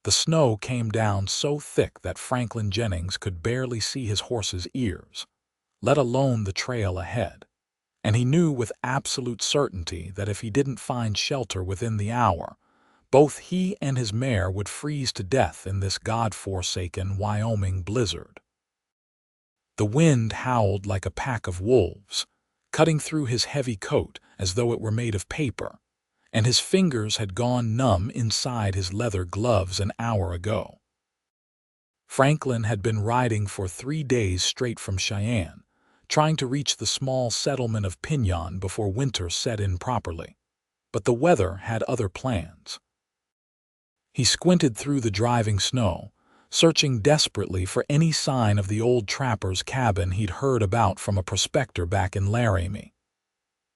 The snow came down so thick that Franklin Jennings could barely see his horse's ears, let alone the trail ahead. And he knew with absolute certainty that if he didn't find shelter within the hour, both he and his mare would freeze to death in this God-forsaken Wyoming blizzard. The wind howled like a pack of wolves, cutting through his heavy coat as though it were made of paper, and his fingers had gone numb inside his leather gloves an hour ago. Franklin had been riding for 3 days straight from Cheyenne, trying to reach the small settlement of Pinon before winter set in properly. But the weather had other plans. He squinted through the driving snow, searching desperately for any sign of the old trapper's cabin he'd heard about from a prospector back in Laramie.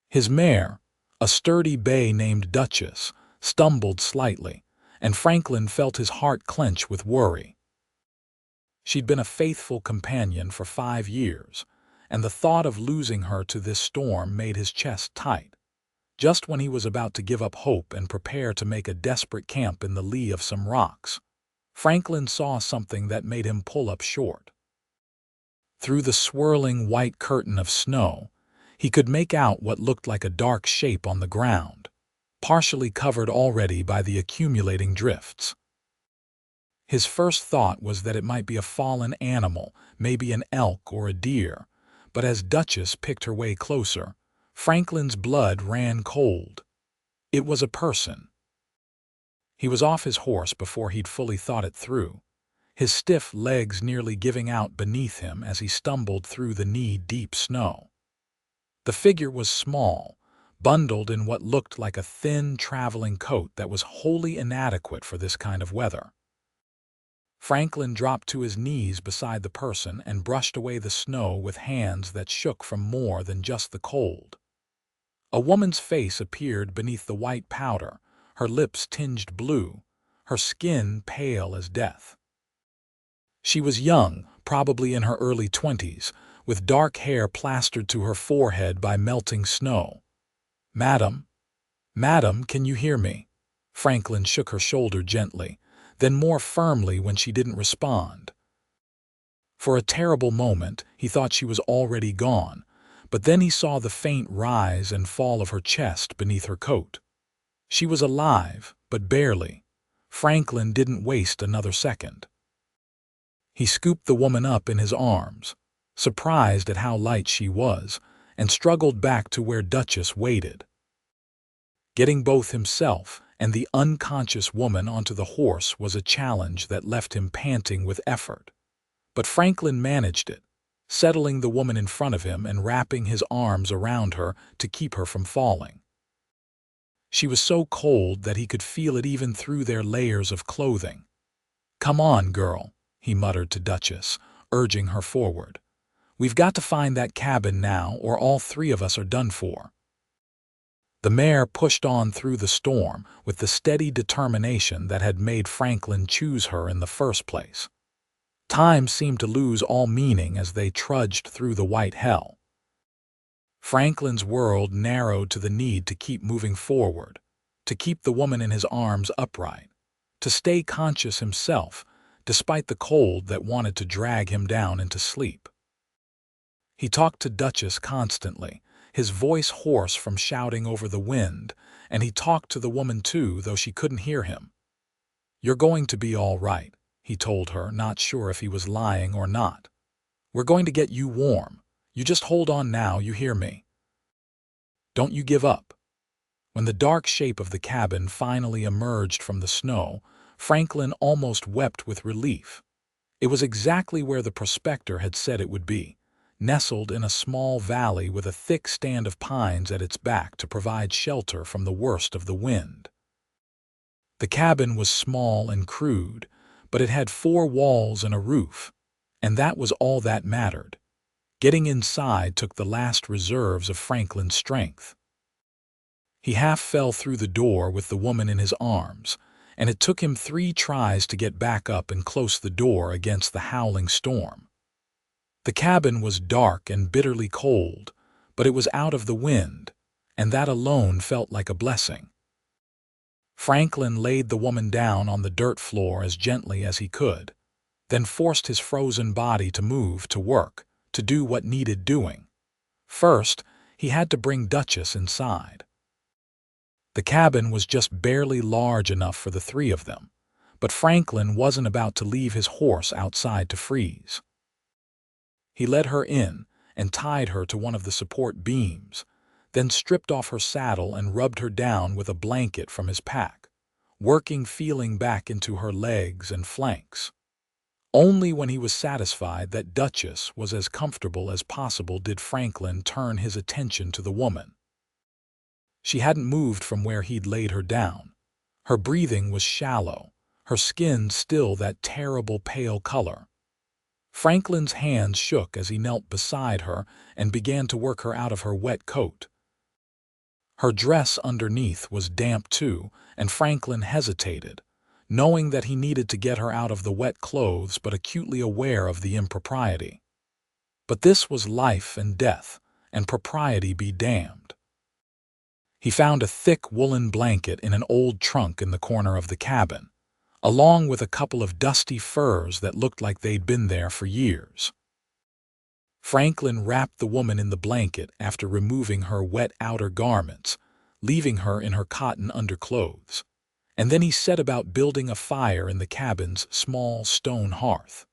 His mare, a sturdy bay named Duchess, stumbled slightly, and Franklin felt his heart clench with worry. She'd been a faithful companion for 5 years, and the thought of losing her to this storm made his chest tight. Just when he was about to give up hope and prepare to make a desperate camp in the lee of some rocks, Franklin saw something that made him pull up short. Through the swirling white curtain of snow, he could make out what looked like a dark shape on the ground, partially covered already by the accumulating drifts. His first thought was that it might be a fallen animal, maybe an elk or a deer, but as Duchess picked her way closer, Franklin's blood ran cold. It was a person. He was off his horse before he'd fully thought it through, his stiff legs nearly giving out beneath him as he stumbled through the knee-deep snow. The figure was small, bundled in what looked like a thin traveling coat that was wholly inadequate for this kind of weather. Franklin dropped to his knees beside the person and brushed away the snow with hands that shook from more than just the cold. A woman's face appeared beneath the white powder, her lips tinged blue, her skin pale as death. She was young, probably in her early 20s, with dark hair plastered to her forehead by melting snow. "Madam, madam, can you hear me?" Franklin shook her shoulder gently, then more firmly when she didn't respond. For a terrible moment, he thought she was already gone, but then he saw the faint rise and fall of her chest beneath her coat. She was alive, but barely. Franklin didn't waste another second. He scooped the woman up in his arms, surprised at how light she was, and struggled back to where Duchess waited. Getting both himself and the unconscious woman onto the horse was a challenge that left him panting with effort. But Franklin managed it, settling the woman in front of him and wrapping his arms around her to keep her from falling. She was so cold that he could feel it even through their layers of clothing. "Come on, girl," he muttered to Duchess, urging her forward. "We've got to find that cabin now, or all 3 of us are done for." The mare pushed on through the storm with the steady determination that had made Franklin choose her in the first place. Time seemed to lose all meaning as they trudged through the white hell. Franklin's world narrowed to the need to keep moving forward, to keep the woman in his arms upright, to stay conscious himself, despite the cold that wanted to drag him down into sleep. He talked to Duchess constantly, his voice hoarse from shouting over the wind, and he talked to the woman too, though she couldn't hear him. "You're going to be all right," he told her, not sure if he was lying or not. "We're going to get you warm. You just hold on now, you hear me? Don't you give up." When the dark shape of the cabin finally emerged from the snow, Franklin almost wept with relief. It was exactly where the prospector had said it would be, nestled in a small valley with a thick stand of pines at its back to provide shelter from the worst of the wind. The cabin was small and crude, but it had 4 walls and a roof, and that was all that mattered. Getting inside took the last reserves of Franklin's strength. He half fell through the door with the woman in his arms, and it took him 3 tries to get back up and close the door against the howling storm. The cabin was dark and bitterly cold, but it was out of the wind, and that alone felt like a blessing. Franklin laid the woman down on the dirt floor as gently as he could, then forced his frozen body to move, to work, to do what needed doing. First, he had to bring Duchess inside. The cabin was just barely large enough for the three of them, but Franklin wasn't about to leave his horse outside to freeze. He led her in and tied her to one of the support beams, then stripped off her saddle and rubbed her down with a blanket from his pack, working feeling back into her legs and flanks. Only when he was satisfied that Duchess was as comfortable as possible did Franklin turn his attention to the woman. She hadn't moved from where he'd laid her down. Her breathing was shallow, her skin still that terrible pale color. Franklin's hands shook as he knelt beside her and began to work her out of her wet coat. Her dress underneath was damp too, and Franklin hesitated, knowing that he needed to get her out of the wet clothes but acutely aware of the impropriety. But this was life and death, and propriety be damned. He found a thick woolen blanket in an old trunk in the corner of the cabin, along with a couple of dusty furs that looked like they'd been there for years. Franklin wrapped the woman in the blanket after removing her wet outer garments, leaving her in her cotton underclothes, and then he set about building a fire in the cabin's small stone hearth.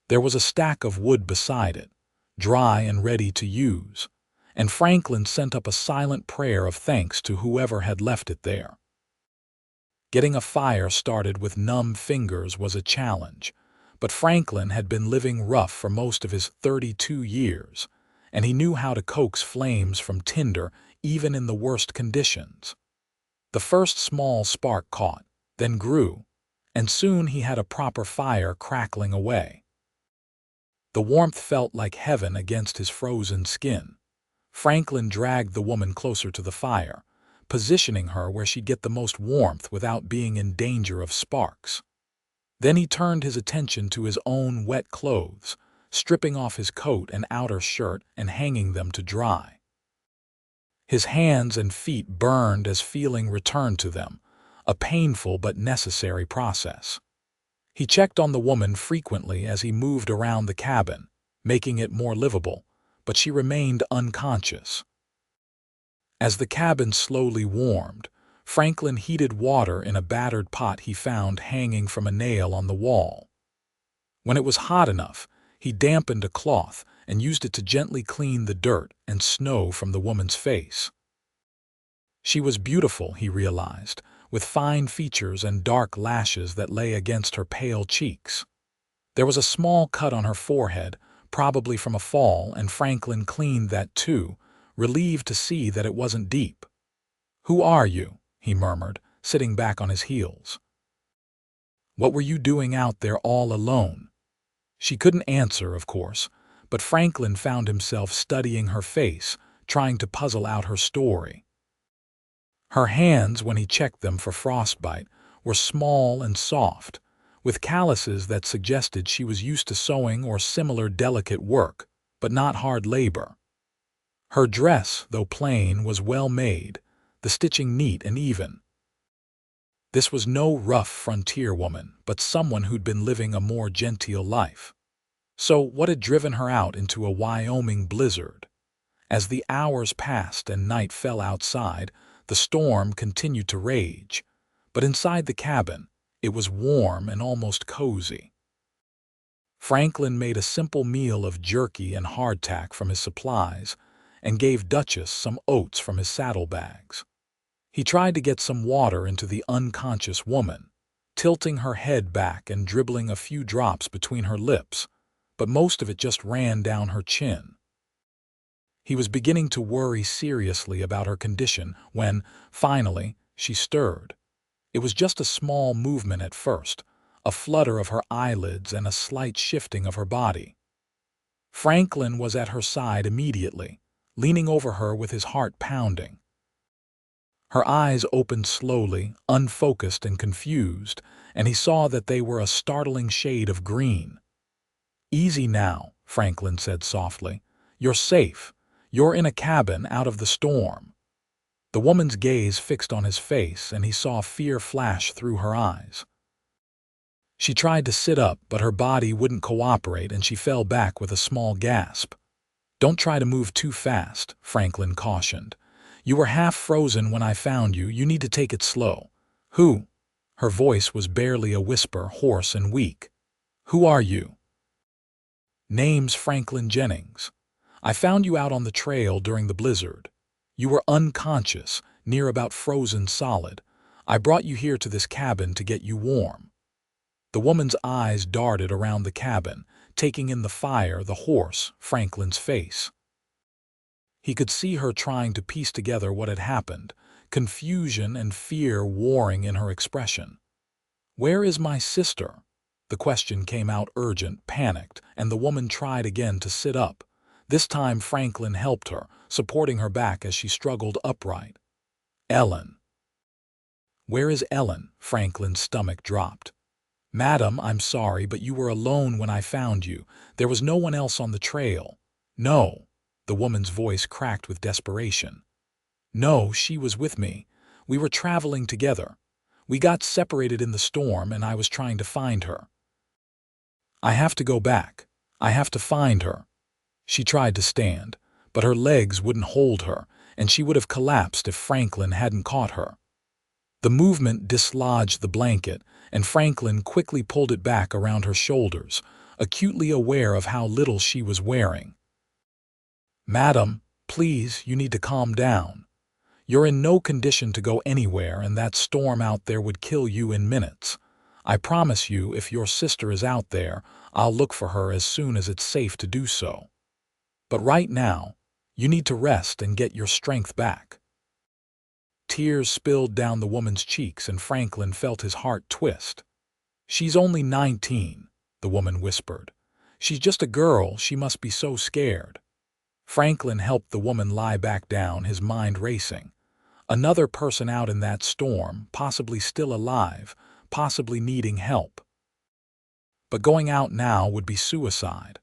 There was a stack of wood beside it, dry and ready to use, and Franklin sent up a silent prayer of thanks to whoever had left it there. Getting a fire started with numb fingers was a challenge, but Franklin had been living rough for most of his 32 years, and he knew how to coax flames from tinder even in the worst conditions. The first small spark caught, then grew, and soon he had a proper fire crackling away. The warmth felt like heaven against his frozen skin. Franklin dragged the woman closer to the fire, positioning her where she'd get the most warmth without being in danger of sparks. Then he turned his attention to his own wet clothes, stripping off his coat and outer shirt and hanging them to dry. His hands and feet burned as feeling returned to them, a painful but necessary process. He checked on the woman frequently as he moved around the cabin, making it more livable, but she remained unconscious. As the cabin slowly warmed, Franklin heated water in a battered pot he found hanging from a nail on the wall. When it was hot enough, he dampened a cloth and used it to gently clean the dirt and snow from the woman's face. She was beautiful, he realized, with fine features and dark lashes that lay against her pale cheeks. There was a small cut on her forehead, probably from a fall, and Franklin cleaned that too, relieved to see that it wasn't deep. "Who are you?" he murmured, sitting back on his heels. "What were you doing out there all alone?" She couldn't answer, of course, but Franklin found himself studying her face, trying to puzzle out her story. Her hands, when he checked them for frostbite, were small and soft, with calluses that suggested she was used to sewing or similar delicate work, but not hard labor. Her dress, though plain, was well made, the stitching neat and even. This was no rough frontier woman, but someone who'd been living a more genteel life. So what had driven her out into a Wyoming blizzard? As the hours passed and night fell outside, the storm continued to rage, but inside the cabin, it was warm and almost cozy. Franklin made a simple meal of jerky and hardtack from his supplies and gave Duchess some oats from his saddlebags. He tried to get some water into the unconscious woman, tilting her head back and dribbling a few drops between her lips, but most of it just ran down her chin. He was beginning to worry seriously about her condition when, finally, she stirred. It was just a small movement at first, a flutter of her eyelids and a slight shifting of her body. Franklin was at her side immediately, leaning over her with his heart pounding. Her eyes opened slowly, unfocused and confused, and he saw that they were a startling shade of green. "Easy now," Franklin said softly. "You're safe. You're in a cabin out of the storm." The woman's gaze fixed on his face, and he saw fear flash through her eyes. She tried to sit up, but her body wouldn't cooperate, and she fell back with a small gasp. "Don't try to move too fast," Franklin cautioned. "You were half frozen when I found you. You need to take it slow." "Who?" Her voice was barely a whisper, hoarse and weak. "Who are you?" "Name's Franklin Jennings. I found you out on the trail during the blizzard. You were unconscious, near about frozen solid. I brought you here to this cabin to get you warm." The woman's eyes darted around the cabin, taking in the fire, the horse, Franklin's face. He could see her trying to piece together what had happened, confusion and fear warring in her expression. "Where is my sister?" The question came out urgent, panicked, and the woman tried again to sit up. This time Franklin helped her, supporting her back as she struggled upright. "Ellen." "Where is Ellen?" Franklin's stomach dropped. "Madam, I'm sorry, but you were alone when I found you. There was no one else on the trail." "No." The woman's voice cracked with desperation. "No, she was with me. We were traveling together. We got separated in the storm, and I was trying to find her. I have to go back. I have to find her." She tried to stand, but her legs wouldn't hold her, and she would have collapsed if Franklin hadn't caught her. The movement dislodged the blanket, and Franklin quickly pulled it back around her shoulders, acutely aware of how little she was wearing. "Madam, please, you need to calm down. You're in no condition to go anywhere, and that storm out there would kill you in minutes. I promise you, if your sister is out there, I'll look for her as soon as it's safe to do so. But right now, you need to rest and get your strength back." Tears spilled down the woman's cheeks, and Franklin felt his heart twist. "She's only 19, the woman whispered. "She's just a girl. She must be so scared." Franklin helped the woman lie back down, his mind racing. Another person out in that storm, possibly still alive, possibly needing help. But going out now would be suicide.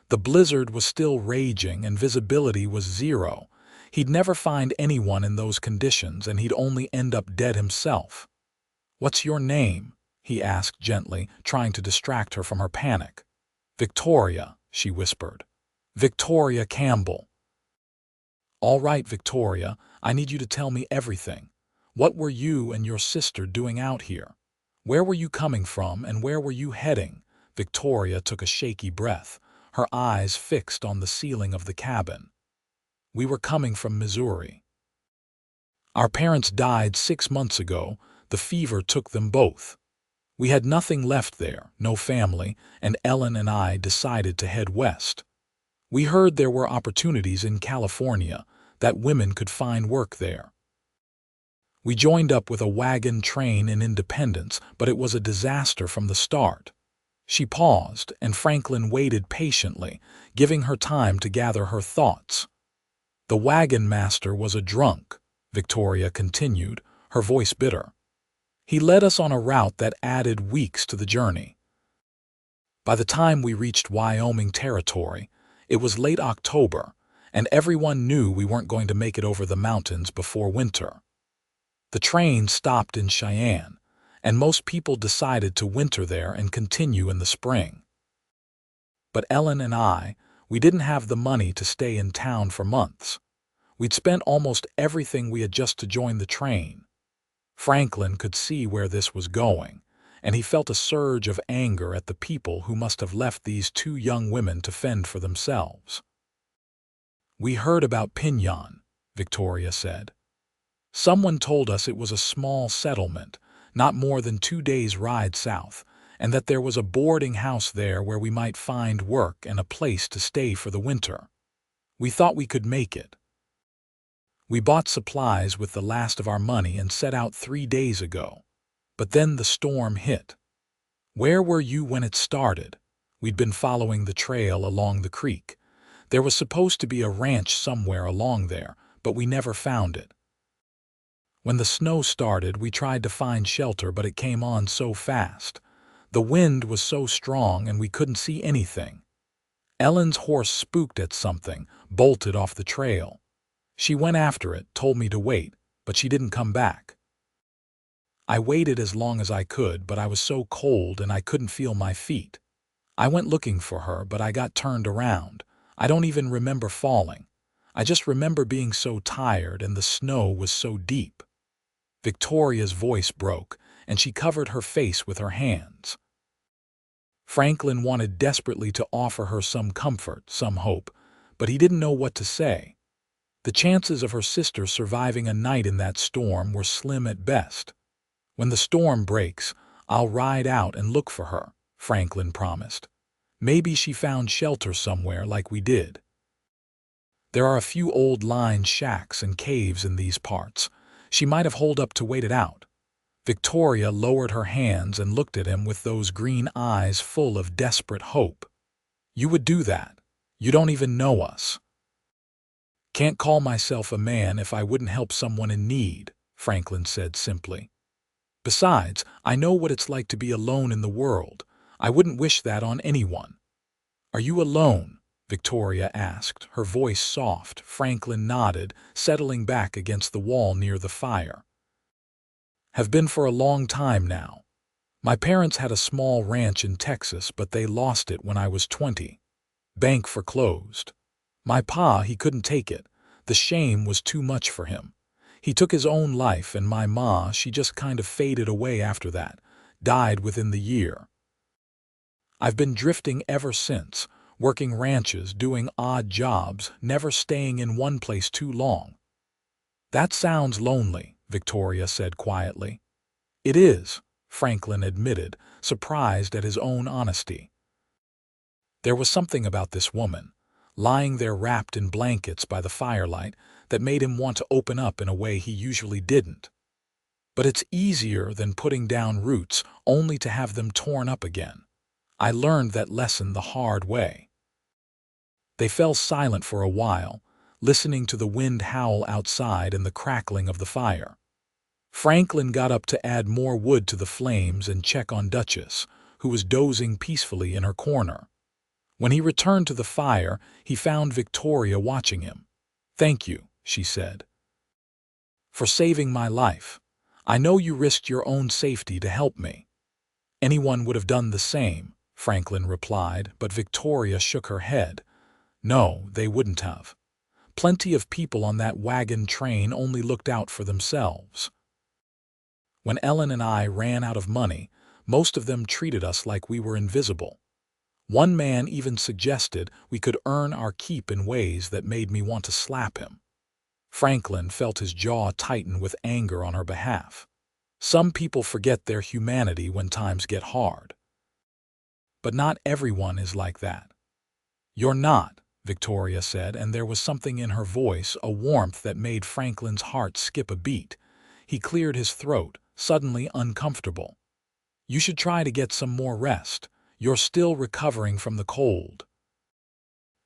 The blizzard was still raging and visibility was zero. He'd never find anyone in those conditions, and he'd only end up dead himself. "What's your name?" he asked gently, trying to distract her from her panic. "Victoria," she whispered. "Victoria Campbell." "All right, Victoria, I need you to tell me everything. What were you and your sister doing out here? Where were you coming from, and where were you heading?" Victoria took a shaky breath, her eyes fixed on the ceiling of the cabin. "We were coming from Missouri. Our parents died 6 months ago. The fever took them both. We had nothing left there, no family, and Ellen and I decided to head west. We heard there were opportunities in California, that women could find work there. We joined up with a wagon train in Independence, but it was a disaster from the start." She paused, and Franklin waited patiently, giving her time to gather her thoughts. "The wagon master was a drunk," Victoria continued, her voice bitter. "He led us on a route that added weeks to the journey. By the time we reached Wyoming territory, it was late October, and everyone knew we weren't going to make it over the mountains before winter. The train stopped in Cheyenne, and most people decided to winter there and continue in the spring. But Ellen and I, we didn't have the money to stay in town for months. We'd spent almost everything we had just to join the train." Franklin could see where this was going, and he felt a surge of anger at the people who must have left these 2 young women to fend for themselves. "We heard about Pinyon," Victoria said. "Someone told us it was a small settlement, not more than 2 days' ride south, and that there was a boarding house there where we might find work and a place to stay for the winter. We thought we could make it. We bought supplies with the last of our money and set out 3 days ago. But then the storm hit." "Where were you when it started?" "We'd been following the trail along the creek. There was supposed to be a ranch somewhere along there, but we never found it. When the snow started, we tried to find shelter, but it came on so fast. The wind was so strong and we couldn't see anything. Ellen's horse spooked at something, bolted off the trail. She went after it, told me to wait. but she didn't come back. I waited as long as I could, but I was so cold and I couldn't feel my feet. I went looking for her, but I got turned around. I don't even remember falling. I just remember being so tired and the snow was so deep. Victoria's voice broke, and she covered her face with her hands. Franklin wanted desperately to offer her some comfort, some hope, but he didn't know what to say. The chances of her sister surviving a night in that storm were slim at best. "When the storm breaks, I'll ride out and look for her," Franklin promised. "Maybe she found shelter somewhere like we did. There are a few old line shacks and caves in these parts. She might have holed up to wait it out." Victoria lowered her hands and looked at him with those green eyes full of desperate hope. "You would do that. You don't even know us." "Can't call myself a man if I wouldn't help someone in need," Franklin said simply. "Besides, I know what it's like to be alone in the world. I wouldn't wish that on anyone." "Are you alone?" Victoria asked, her voice soft. Franklin nodded, settling back against the wall near the fire. "Have been for a long time now. My parents had a small ranch in Texas, but they lost it when I was 20. Bank foreclosed. My pa, he couldn't take it. The shame was too much for him. He took his own life, and my ma, she just kind of faded away after that, died within the year. I've been drifting ever since, working ranches, doing odd jobs, never staying in one place too long." "That sounds lonely," Victoria said quietly. "It is," Franklin admitted, surprised at his own honesty. There was something about this woman, lying there wrapped in blankets by the firelight, that made him want to open up in a way he usually didn't. "But it's easier than putting down roots only to have them torn up again. I learned that lesson the hard way." They fell silent for a while, listening to the wind howl outside and the crackling of the fire. Franklin got up to add more wood to the flames and check on Duchess, who was dozing peacefully in her corner. When he returned to the fire, he found Victoria watching him. "Thank you," she said, "for saving my life. I know you risked your own safety to help me." "Anyone would have done the same," Franklin replied, but Victoria shook her head. "No, they wouldn't have. Plenty of people on that wagon train only looked out for themselves. When Ellen and I ran out of money, most of them treated us like we were invisible. One man even suggested we could earn our keep in ways that made me want to slap him." Franklin felt his jaw tighten with anger on her behalf. Some people forget their humanity when times get hard. But not everyone is like that. "You're not," Victoria said, and there was something in her voice, a warmth that made Franklin's heart skip a beat. He cleared his throat, suddenly uncomfortable. "You should try to get some more rest. You're still recovering from the cold."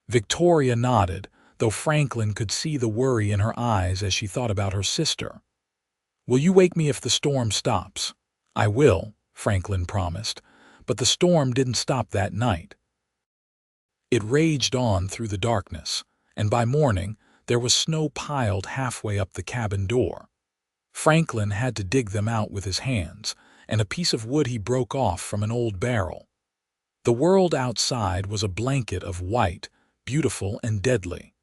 Victoria nodded, though Franklin could see the worry in her eyes as she thought about her sister. "Will you wake me if the storm stops?" "I will," Franklin promised, but the storm didn't stop that night. It raged on through the darkness, and by morning there was snow piled halfway up the cabin door. Franklin had to dig them out with his hands, and a piece of wood he broke off from an old barrel. The world outside was a blanket of white, beautiful and deadly.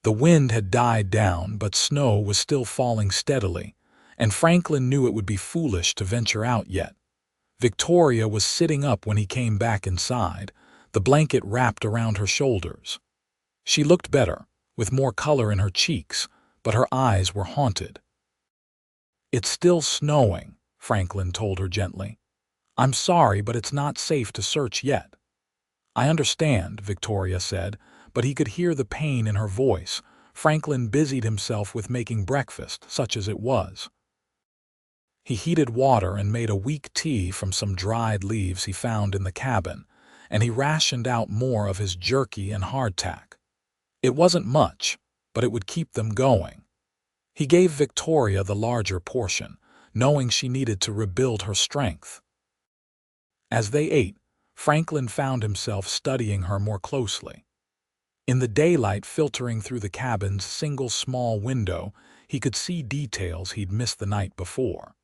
The wind had died down, but snow was still falling steadily, and Franklin knew it would be foolish to venture out yet. Victoria was sitting up when he came back inside, the blanket wrapped around her shoulders. She looked better, with more color in her cheeks, but her eyes were haunted. "It's still snowing," Franklin told her gently. "I'm sorry, but it's not safe to search yet." "I understand," Victoria said, but he could hear the pain in her voice. Franklin busied himself with making breakfast, such as it was. He heated water and made a weak tea from some dried leaves he found in the cabin, and he rationed out more of his jerky and hardtack. It wasn't much, but it would keep them going. He gave Victoria the larger portion, knowing she needed to rebuild her strength. As they ate, Franklin found himself studying her more closely. In the daylight filtering through the cabin's single small window, he could see details he'd missed the night before.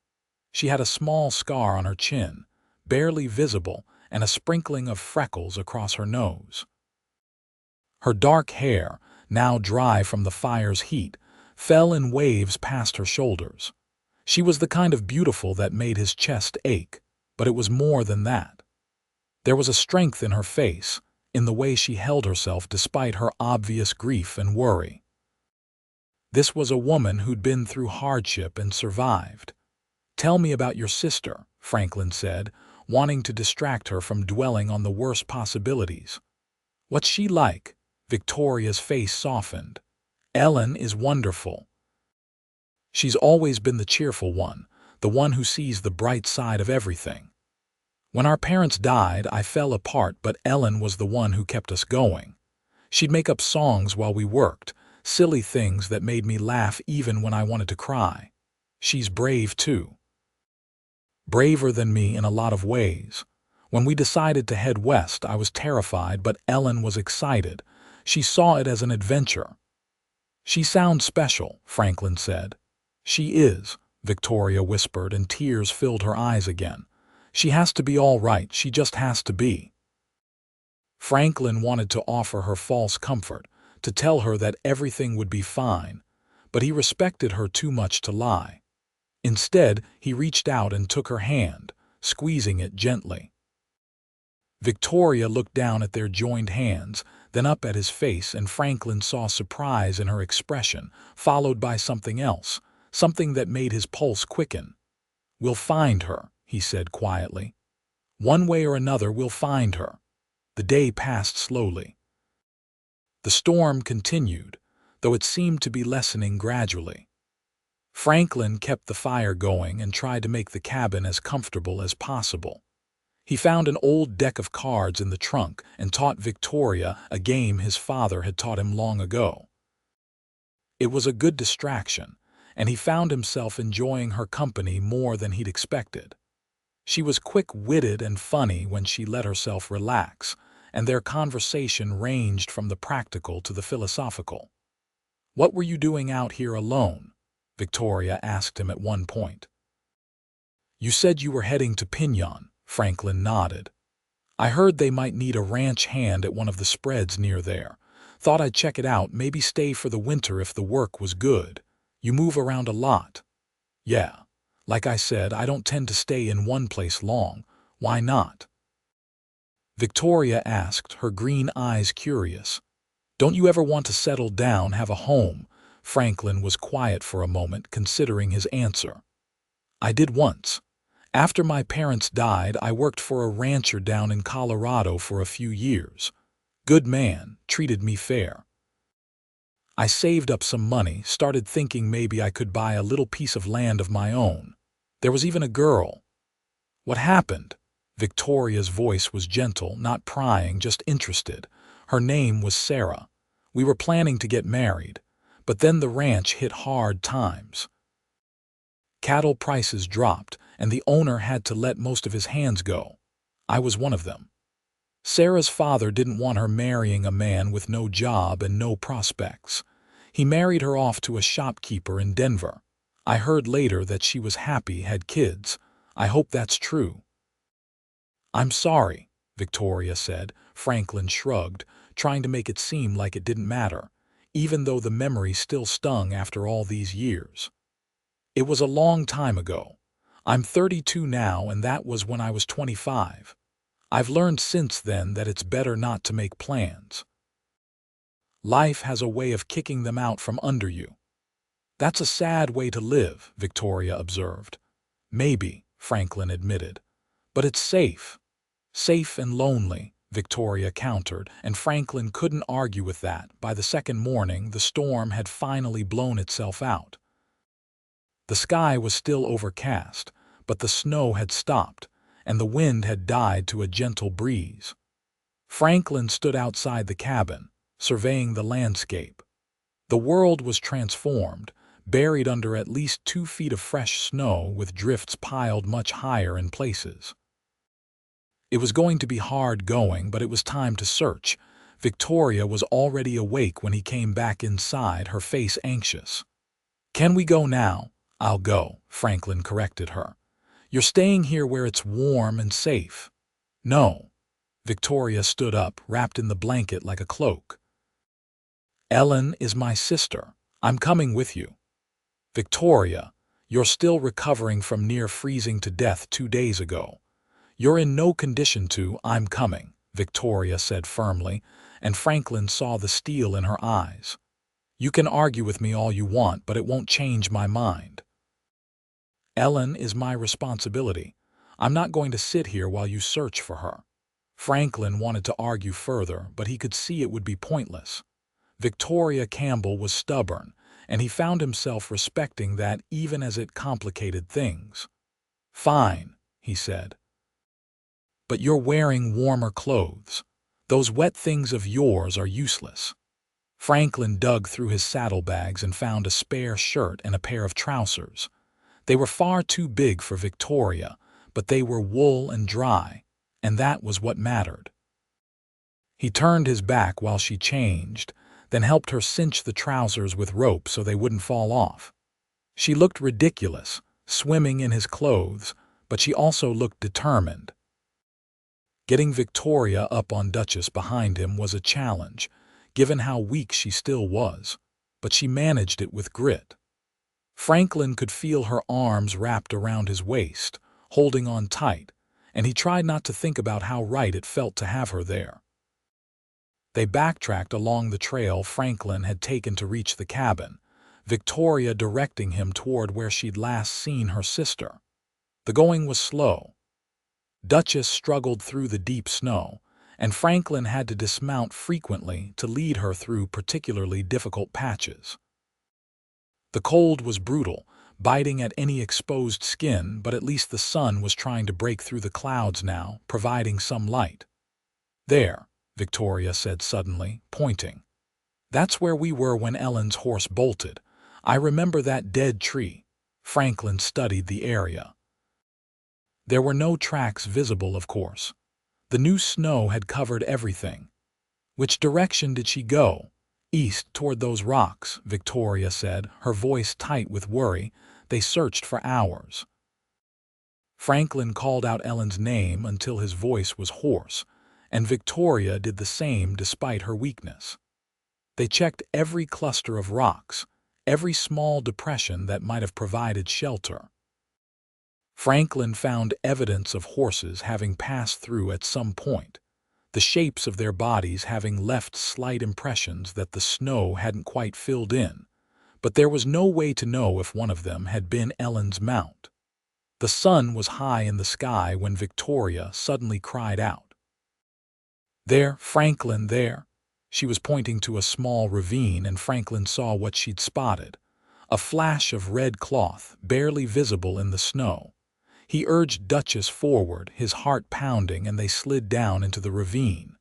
She had a small scar on her chin, barely visible, and a sprinkling of freckles across her nose. Her dark hair, now dry from the fire's heat, fell in waves past her shoulders. She was the kind of beautiful that made his chest ache, but it was more than that. There was a strength in her face, in the way she held herself despite her obvious grief and worry. This was a woman who'd been through hardship and survived. "Tell me about your sister," Franklin said, wanting to distract her from dwelling on the worst possibilities. "What's she like?" Victoria's face softened. "Ellen is wonderful. She's always been the cheerful one, the one who sees the bright side of everything. When our parents died, I fell apart, but Ellen was the one who kept us going. She'd make up songs while we worked, silly things that made me laugh even when I wanted to cry. She's brave, too. Braver than me in a lot of ways. When we decided to head west, I was terrified, but Ellen was excited. She saw it as an adventure." "She sounds special," Franklin said. "She is," Victoria whispered, and tears filled her eyes again. "She has to be all right, she just has to be." Franklin wanted to offer her false comfort, to tell her that everything would be fine, but he respected her too much to lie. Instead, he reached out and took her hand, squeezing it gently. Victoria looked down at their joined hands, then up at his face, and Franklin saw surprise in her expression, followed by something else, something that made his pulse quicken. "We'll find her," he said quietly. "One way or another, we'll find her." The day passed slowly. The storm continued, though it seemed to be lessening gradually. Franklin kept the fire going and tried to make the cabin as comfortable as possible. He found an old deck of cards in the trunk and taught Victoria a game his father had taught him long ago. It was a good distraction, and he found himself enjoying her company more than he'd expected. She was quick-witted and funny when she let herself relax, and their conversation ranged from the practical to the philosophical. "What were you doing out here alone?" Victoria asked him at one point. "You said you were heading to Pinyon," Franklin nodded. "I heard they might need a ranch hand at one of the spreads near there. Thought I'd check it out, maybe stay for the winter if the work was good. You move around a lot." "Yeah. Like I said, I don't tend to stay in one place long. Why not?" Victoria asked, her green eyes curious. "Don't you ever want to settle down, have a home?" Franklin was quiet for a moment, considering his answer. "I did once. After my parents died, I worked for a rancher down in Colorado for a few years. Good man, treated me fair. I saved up some money, started thinking maybe I could buy a little piece of land of my own. There was even a girl." "What happened?" Victoria's voice was gentle, not prying, just interested. "Her name was Sarah. We were planning to get married, but then the ranch hit hard times. Cattle prices dropped, and the owner had to let most of his hands go. I was one of them. Sarah's father didn't want her marrying a man with no job and no prospects. He married her off to a shopkeeper in Denver. I heard later that she was happy, had kids. I hope that's true." "I'm sorry," Victoria said. Franklin shrugged, trying to make it seem like it didn't matter, even though the memory still stung after all these years. "It was a long time ago. I'm 32 now, and that was when I was 25. I've learned since then that it's better not to make plans. Life has a way of kicking them out from under you." "That's a sad way to live," Victoria observed. "Maybe," Franklin admitted. "But it's safe." "Safe and lonely," Victoria countered, and Franklin couldn't argue with that. By the second morning, the storm had finally blown itself out. The sky was still overcast, but the snow had stopped, and the wind had died to a gentle breeze. Franklin stood outside the cabin, surveying the landscape. The world was transformed, buried under at least 2 feet of fresh snow with drifts piled much higher in places. It was going to be hard going, but it was time to search. Victoria was already awake when he came back inside, her face anxious. "Can we go now?" "I'll go," Franklin corrected her. "You're staying here where it's warm and safe." "No." Victoria stood up, wrapped in the blanket like a cloak. "Ellen is my sister. I'm coming with you." "Victoria, you're still recovering from near freezing to death 2 days ago. You're in no condition to—" "I'm coming," Victoria said firmly, and Franklin saw the steel in her eyes. "You can argue with me all you want, but it won't change my mind. Ellen is my responsibility. I'm not going to sit here while you search for her." Franklin wanted to argue further, but he could see it would be pointless. Victoria Campbell was stubborn, and he found himself respecting that even as it complicated things. "Fine," he said. "But you're wearing warmer clothes. Those wet things of yours are useless." Franklin dug through his saddlebags and found a spare shirt and a pair of trousers. They were far too big for Victoria, but they were wool and dry, and that was what mattered. He turned his back while she changed, then helped her cinch the trousers with rope so they wouldn't fall off. She looked ridiculous, swimming in his clothes, but she also looked determined. Getting Victoria up on Duchess behind him was a challenge, given how weak she still was, but she managed it with grit. Franklin could feel her arms wrapped around his waist, holding on tight, and he tried not to think about how right it felt to have her there. They backtracked along the trail Franklin had taken to reach the cabin, Victoria directing him toward where she'd last seen her sister. The going was slow. Duchess struggled through the deep snow, and Franklin had to dismount frequently to lead her through particularly difficult patches. The cold was brutal, biting at any exposed skin, but at least the sun was trying to break through the clouds now, providing some light. "There," Victoria said suddenly, pointing. "That's where we were when Ellen's horse bolted. I remember that dead tree." Franklin studied the area. There were no tracks visible, of course. The new snow had covered everything. "Which direction did she go?" "East, toward those rocks," Victoria said, her voice tight with worry. "They searched for hours." Franklin called out Ellen's name until his voice was hoarse, and Victoria did the same despite her weakness. They checked every cluster of rocks, every small depression that might have provided shelter. Franklin found evidence of horses having passed through at some point, the shapes of their bodies having left slight impressions that the snow hadn't quite filled in, but there was no way to know if one of them had been Ellen's mount. The sun was high in the sky when Victoria suddenly cried out. "There, Franklin, there!" She was pointing to a small ravine, and Franklin saw what she'd spotted, a flash of red cloth barely visible in the snow. He urged Duchess forward, his heart pounding, and they slid down into the ravine.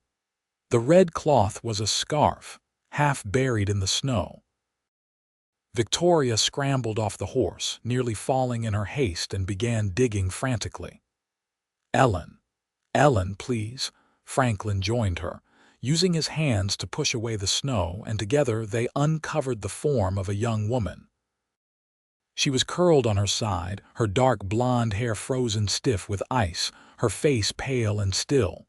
The red cloth was a scarf, half buried in the snow. Victoria scrambled off the horse, nearly falling in her haste, and began digging frantically. "Ellen, Ellen, please." Franklin joined her, using his hands to push away the snow, and together they uncovered the form of a young woman. She was curled on her side, her dark blonde hair frozen stiff with ice, her face pale and still.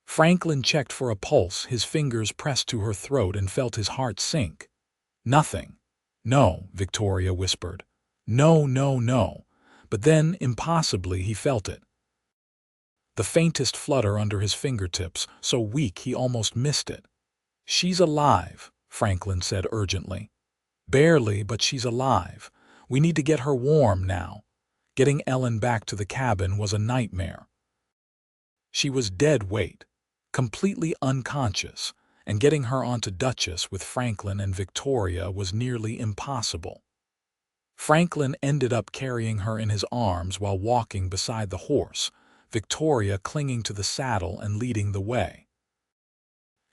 Franklin checked for a pulse, his fingers pressed to her throat, and felt his heart sink. "Nothing." "No," Victoria whispered. "No, no, no." But then, impossibly, he felt it. The faintest flutter under his fingertips, so weak he almost missed it. "She's alive," Franklin said urgently. "Barely, but she's alive. We need to get her warm now." Getting Ellen back to the cabin was a nightmare. She was dead weight, completely unconscious, and getting her onto Duchess with Franklin and Victoria was nearly impossible. Franklin ended up carrying her in his arms while walking beside the horse, Victoria clinging to the saddle and leading the way.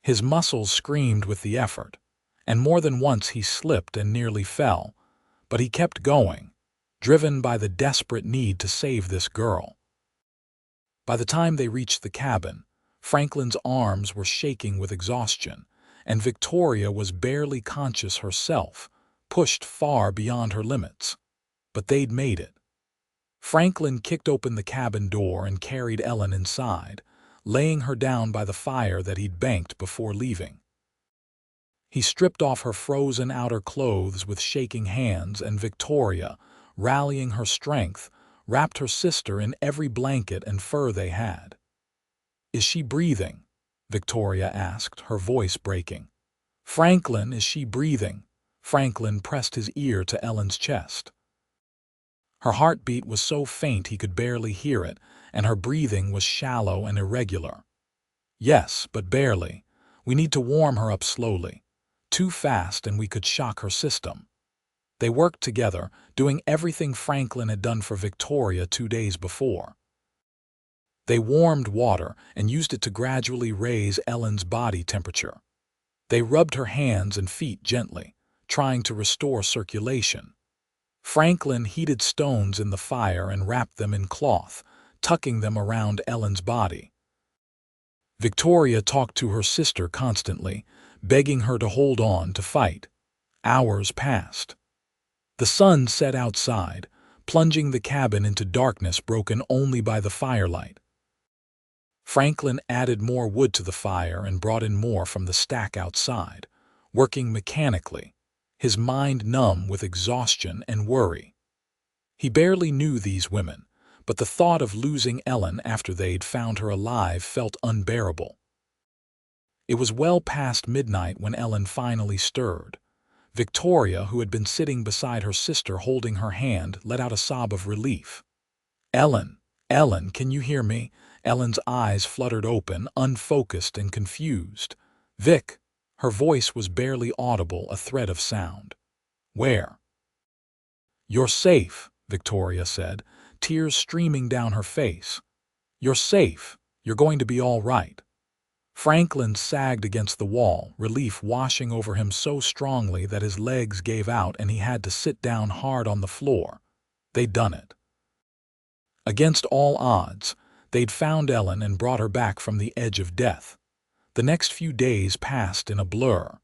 His muscles screamed with the effort, and more than once he slipped and nearly fell, but he kept going, driven by the desperate need to save this girl. By the time they reached the cabin, Franklin's arms were shaking with exhaustion, and Victoria was barely conscious herself, pushed far beyond her limits. But they'd made it. Franklin kicked open the cabin door and carried Ellen inside, laying her down by the fire that he'd banked before leaving. He stripped off her frozen outer clothes with shaking hands, and Victoria, rallying her strength, wrapped her sister in every blanket and fur they had. "Is she breathing?" Victoria asked, her voice breaking. "Franklin, is she breathing?" Franklin pressed his ear to Ellen's chest. Her heartbeat was so faint he could barely hear it, and her breathing was shallow and irregular. "Yes, but barely. We need to warm her up slowly. Too fast and we could shock her system." They worked together, doing everything Franklin had done for Victoria 2 days before. They warmed water and used it to gradually raise Ellen's body temperature. They rubbed her hands and feet gently, trying to restore circulation. Franklin heated stones in the fire and wrapped them in cloth, tucking them around Ellen's body. Victoria talked to her sister constantly, begging her to hold on to fight. Hours passed. The sun set outside, plunging the cabin into darkness broken only by the firelight. Franklin added more wood to the fire and brought in more from the stack outside, working mechanically, his mind numb with exhaustion and worry. He barely knew these women, but the thought of losing Ellen after they'd found her alive felt unbearable. It was well past midnight when Ellen finally stirred. Victoria, who had been sitting beside her sister holding her hand, let out a sob of relief. "Ellen, Ellen, can you hear me?" Ellen's eyes fluttered open, unfocused and confused. "Vic," her voice was barely audible, a thread of sound. "Where?" "You're safe," Victoria said, tears streaming down her face. "You're safe. You're going to be all right." Franklin sagged against the wall, relief washing over him so strongly that his legs gave out and he had to sit down hard on the floor. They'd done it. Against all odds, they'd found Ellen and brought her back from the edge of death. The next few days passed in a blur.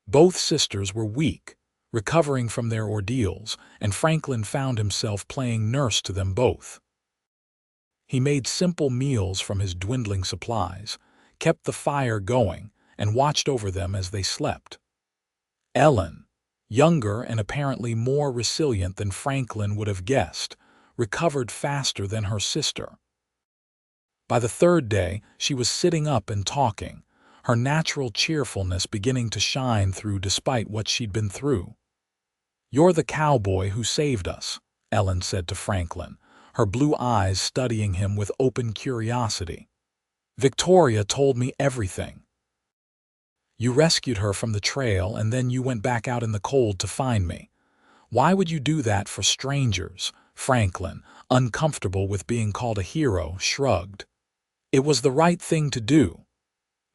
Both sisters were weak, recovering from their ordeals, and Franklin found himself playing nurse to them both. He made simple meals from his dwindling supplies, kept the fire going, and watched over them as they slept. Ellen, younger and apparently more resilient than Franklin would have guessed, recovered faster than her sister. By the 3rd day, she was sitting up and talking, her natural cheerfulness beginning to shine through despite what she'd been through. "You're the cowboy who saved us," Ellen said to Franklin, her blue eyes studying him with open curiosity. "Victoria told me everything. You rescued her from the trail and then you went back out in the cold to find me. Why would you do that for strangers?" Franklin, uncomfortable with being called a hero, shrugged. "It was the right thing to do."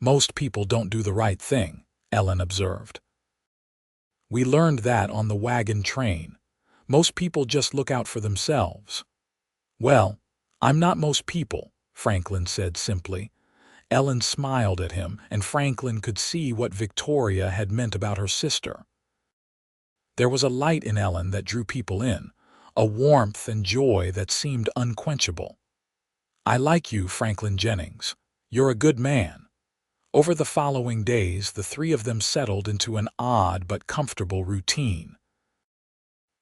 "Most people don't do the right thing," Ellen observed. "We learned that on the wagon train. Most people just look out for themselves." "Well, I'm not most people," Franklin said simply. Ellen smiled at him, and Franklin could see what Victoria had meant about her sister. There was a light in Ellen that drew people in, a warmth and joy that seemed unquenchable. "I like you, Franklin Jennings. You're a good man." Over the following days, the three of them settled into an odd but comfortable routine.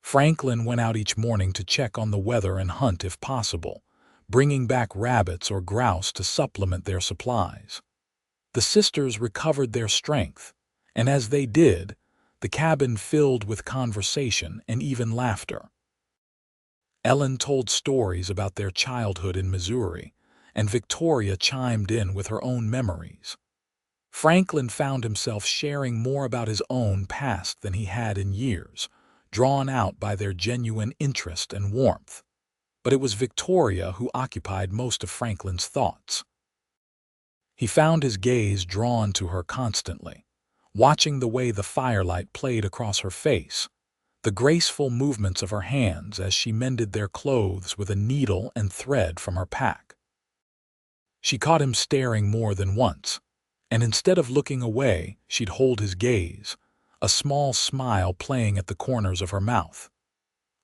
Franklin went out each morning to check on the weather and hunt if possible, bringing back rabbits or grouse to supplement their supplies. The sisters recovered their strength, and as they did, the cabin filled with conversation and even laughter. Ellen told stories about their childhood in Missouri, and Victoria chimed in with her own memories. Franklin found himself sharing more about his own past than he had in years, drawn out by their genuine interest and warmth. But it was Victoria who occupied most of Franklin's thoughts. He found his gaze drawn to her constantly, watching the way the firelight played across her face, the graceful movements of her hands as she mended their clothes with a needle and thread from her pack. She caught him staring more than once, and instead of looking away, she'd hold his gaze, a small smile playing at the corners of her mouth.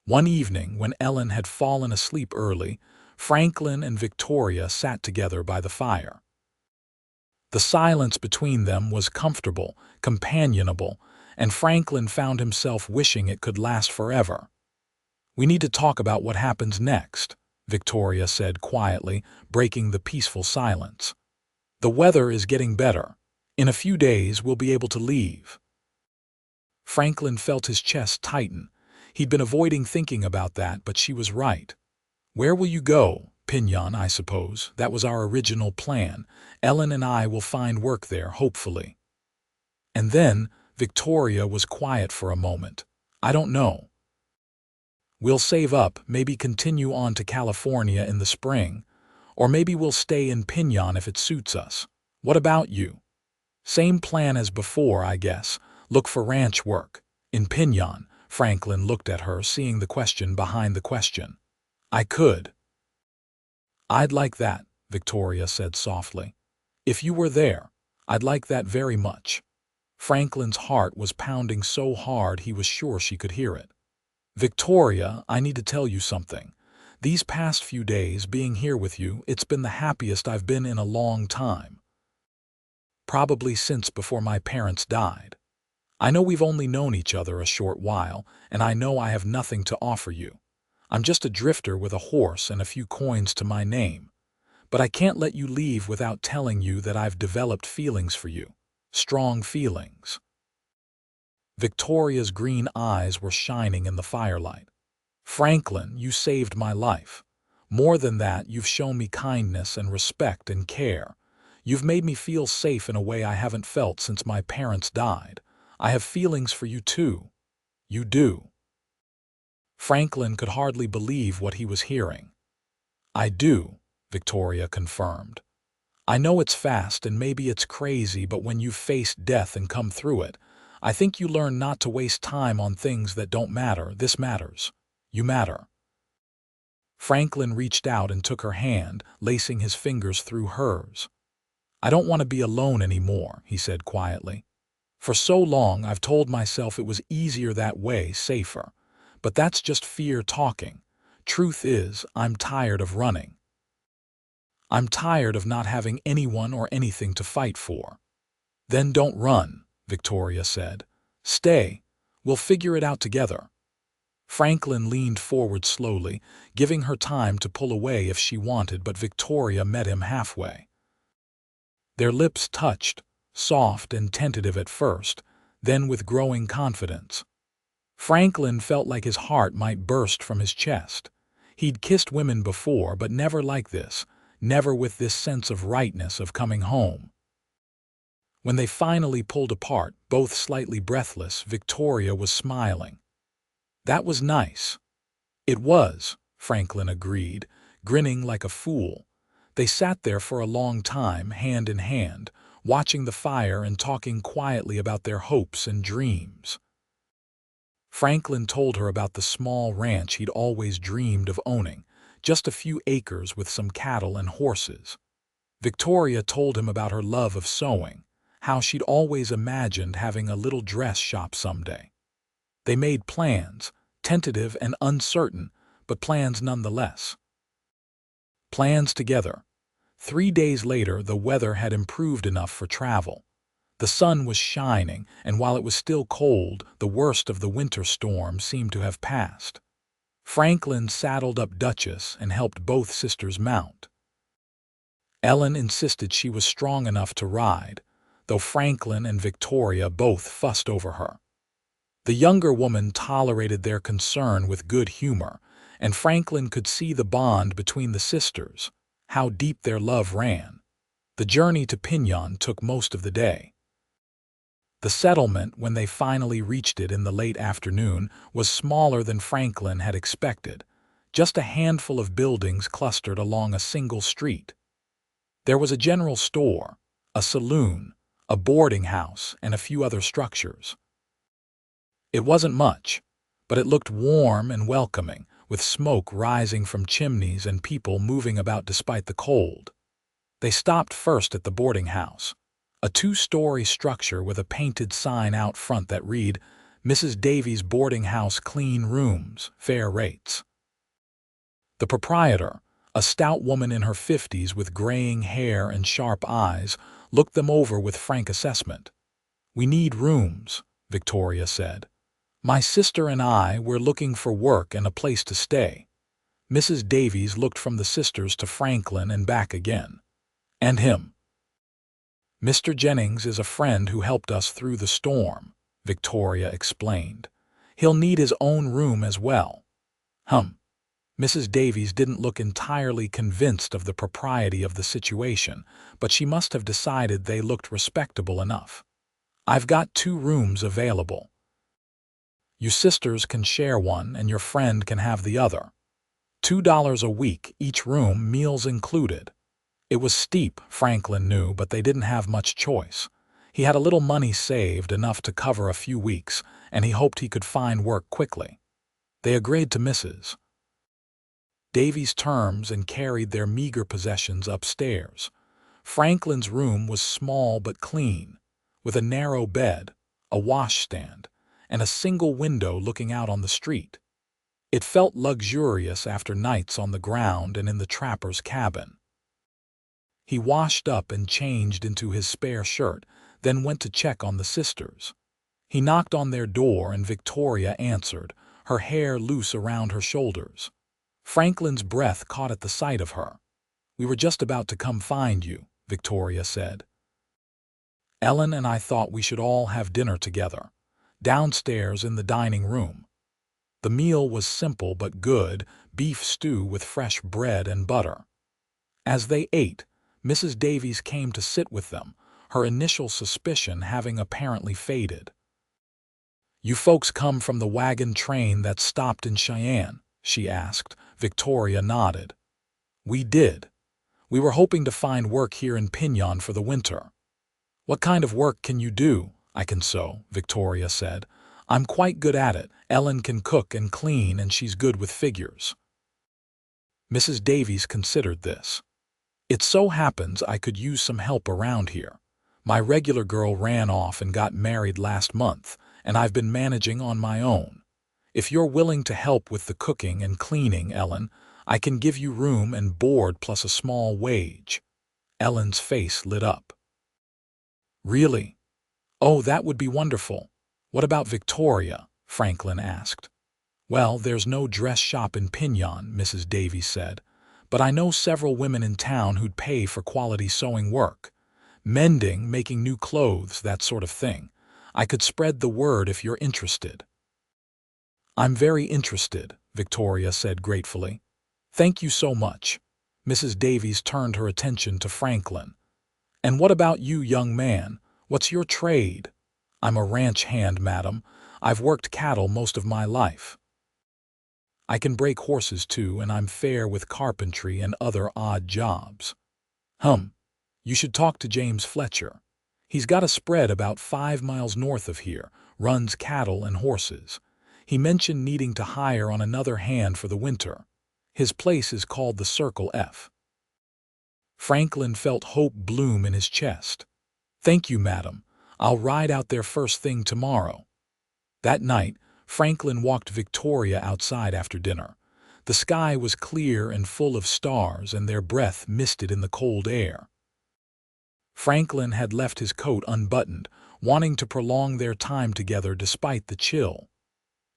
One evening, when Ellen had fallen asleep early, Franklin and Victoria sat together by the fire. The silence between them was comfortable, companionable, and Franklin found himself wishing it could last forever. "We need to talk about what happens next," Victoria said quietly, breaking the peaceful silence. "The weather is getting better. In a few days, we'll be able to leave." Franklin felt his chest tighten. He'd been avoiding thinking about that, but she was right. "Where will you go? Pinyon, I suppose. That was our original plan. Ellen and I will find work there, hopefully." And then Victoria was quiet for a moment. "I don't know. We'll save up, maybe continue on to California in the spring, or maybe we'll stay in Pinyon if it suits us. What about you?" "Same plan as before, I guess. Look for ranch work. In Pinyon." Franklin looked at her, seeing the question behind the question. "I could." "I'd like that," Victoria said softly. "If you were there, I'd like that very much." Franklin's heart was pounding so hard he was sure she could hear it. "Victoria, I need to tell you something. These past few days, being here with you, it's been the happiest I've been in a long time. Probably since before my parents died. I know we've only known each other a short while, and I know I have nothing to offer you. I'm just a drifter with a horse and a few coins to my name. But I can't let you leave without telling you that I've developed feelings for you. Strong feelings." Victoria's green eyes were shining in the firelight. "Franklin, you saved my life. More than that, you've shown me kindness and respect and care. You've made me feel safe in a way I haven't felt since my parents died. I have feelings for you too." "You do?" Franklin could hardly believe what he was hearing. "I do," Victoria confirmed. "I know it's fast and maybe it's crazy, but when you've faced death and come through it, I think you learn not to waste time on things that don't matter. This matters. You matter." Franklin reached out and took her hand, lacing his fingers through hers. "I don't want to be alone anymore," he said quietly. "For so long I've told myself it was easier that way, safer. But that's just fear talking. Truth is, I'm tired of running. I'm tired of not having anyone or anything to fight for." "Then don't run," Victoria said. "Stay. We'll figure it out together." Franklin leaned forward slowly, giving her time to pull away if she wanted, but Victoria met him halfway. Their lips touched, soft and tentative at first, then with growing confidence. Franklin felt like his heart might burst from his chest. He'd kissed women before, but never like this, never with this sense of rightness of coming home. When they finally pulled apart, both slightly breathless, Victoria was smiling. "That was nice." "It was," Franklin agreed, grinning like a fool. They sat there for a long time, hand in hand, watching the fire and talking quietly about their hopes and dreams. Franklin told her about the small ranch he'd always dreamed of owning, just a few acres with some cattle and horses. Victoria told him about her love of sewing, how she'd always imagined having a little dress shop someday. They made plans, tentative and uncertain, but plans nonetheless. Plans together. 3 days later, the weather had improved enough for travel. The sun was shining, and while it was still cold, the worst of the winter storm seemed to have passed. Franklin saddled up Duchess and helped both sisters mount. Ellen insisted she was strong enough to ride, though Franklin and Victoria both fussed over her. The younger woman tolerated their concern with good humor, and Franklin could see the bond between the sisters, how deep their love ran. The journey to Pinyon took most of the day. The settlement, when they finally reached it in the late afternoon, was smaller than Franklin had expected, just a handful of buildings clustered along a single street. There was a general store, a saloon, a boarding house, and a few other structures. It wasn't much, but it looked warm and welcoming, with smoke rising from chimneys and people moving about despite the cold. They stopped first at the boarding house, a two-story structure with a painted sign out front that read, Mrs. Davies Boarding House Clean Rooms, Fair Rates. The proprietor, a stout woman in her 50s with graying hair and sharp eyes, looked them over with frank assessment. "We need rooms," Victoria said. "My sister and we're looking for work and a place to stay." Mrs. Davies looked from the sisters to Franklin and back again. "And him." "Mr. Jennings is a friend who helped us through the storm," Victoria explained. "He'll need his own room as well." Mrs. Davies didn't look entirely convinced of the propriety of the situation, but she must have decided they looked respectable enough. "I've got 2 rooms available. You sisters can share one and your friend can have the other. $2 a week, each room, meals included." It was steep, Franklin knew, but they didn't have much choice. He had a little money saved, enough to cover a few weeks, and he hoped he could find work quickly. They agreed to Mrs. Davies' terms and carried their meager possessions upstairs. Franklin's room was small but clean, with a narrow bed, a washstand, and a single window looking out on the street. It felt luxurious after nights on the ground and in the trapper's cabin. He washed up and changed into his spare shirt, then went to check on the sisters. He knocked on their door and Victoria answered, her hair loose around her shoulders. Franklin's breath caught at the sight of her. "We were just about to come find you," Victoria said. "Ellen and I thought we should all have dinner together, downstairs in the dining room." The meal was simple but good, beef stew with fresh bread and butter. As they ate, Mrs. Davies came to sit with them, her initial suspicion having apparently faded. "You folks come from the wagon train that stopped in Cheyenne?" she asked. Victoria nodded. "We did. We were hoping to find work here in Pinyon for the winter." "What kind of work can you do?" "I can sew," Victoria said. "I'm quite good at it. Ellen can cook and clean, and she's good with figures." Mrs. Davies considered this. "It so happens I could use some help around here. My regular girl ran off and got married last month, and I've been managing on my own. If you're willing to help with the cooking and cleaning, Ellen, I can give you room and board plus a small wage." Ellen's face lit up. "Really? Oh, that would be wonderful. What about Victoria?" Franklin asked. "Well, there's no dress shop in Pinyon," Mrs. Davies said, "but I know several women in town who'd pay for quality sewing work. Mending, making new clothes, that sort of thing. I could spread the word if you're interested." "I'm very interested," Victoria said gratefully. "Thank you so much." Mrs. Davies turned her attention to Franklin. "And what about you, young man? What's your trade?" "I'm a ranch hand, madam. I've worked cattle most of my life. I can break horses too, and I'm fair with carpentry and other odd jobs." You should talk to James Fletcher. He's got a spread about 5 miles north of here, runs cattle and horses. He mentioned needing to hire on another hand for the winter. His place is called the Circle F. Franklin felt hope bloom in his chest. "Thank you, madam. I'll ride out there first thing tomorrow." That night, Franklin walked Victoria outside after dinner. The sky was clear and full of stars, and their breath misted in the cold air. Franklin had left his coat unbuttoned, wanting to prolong their time together despite the chill.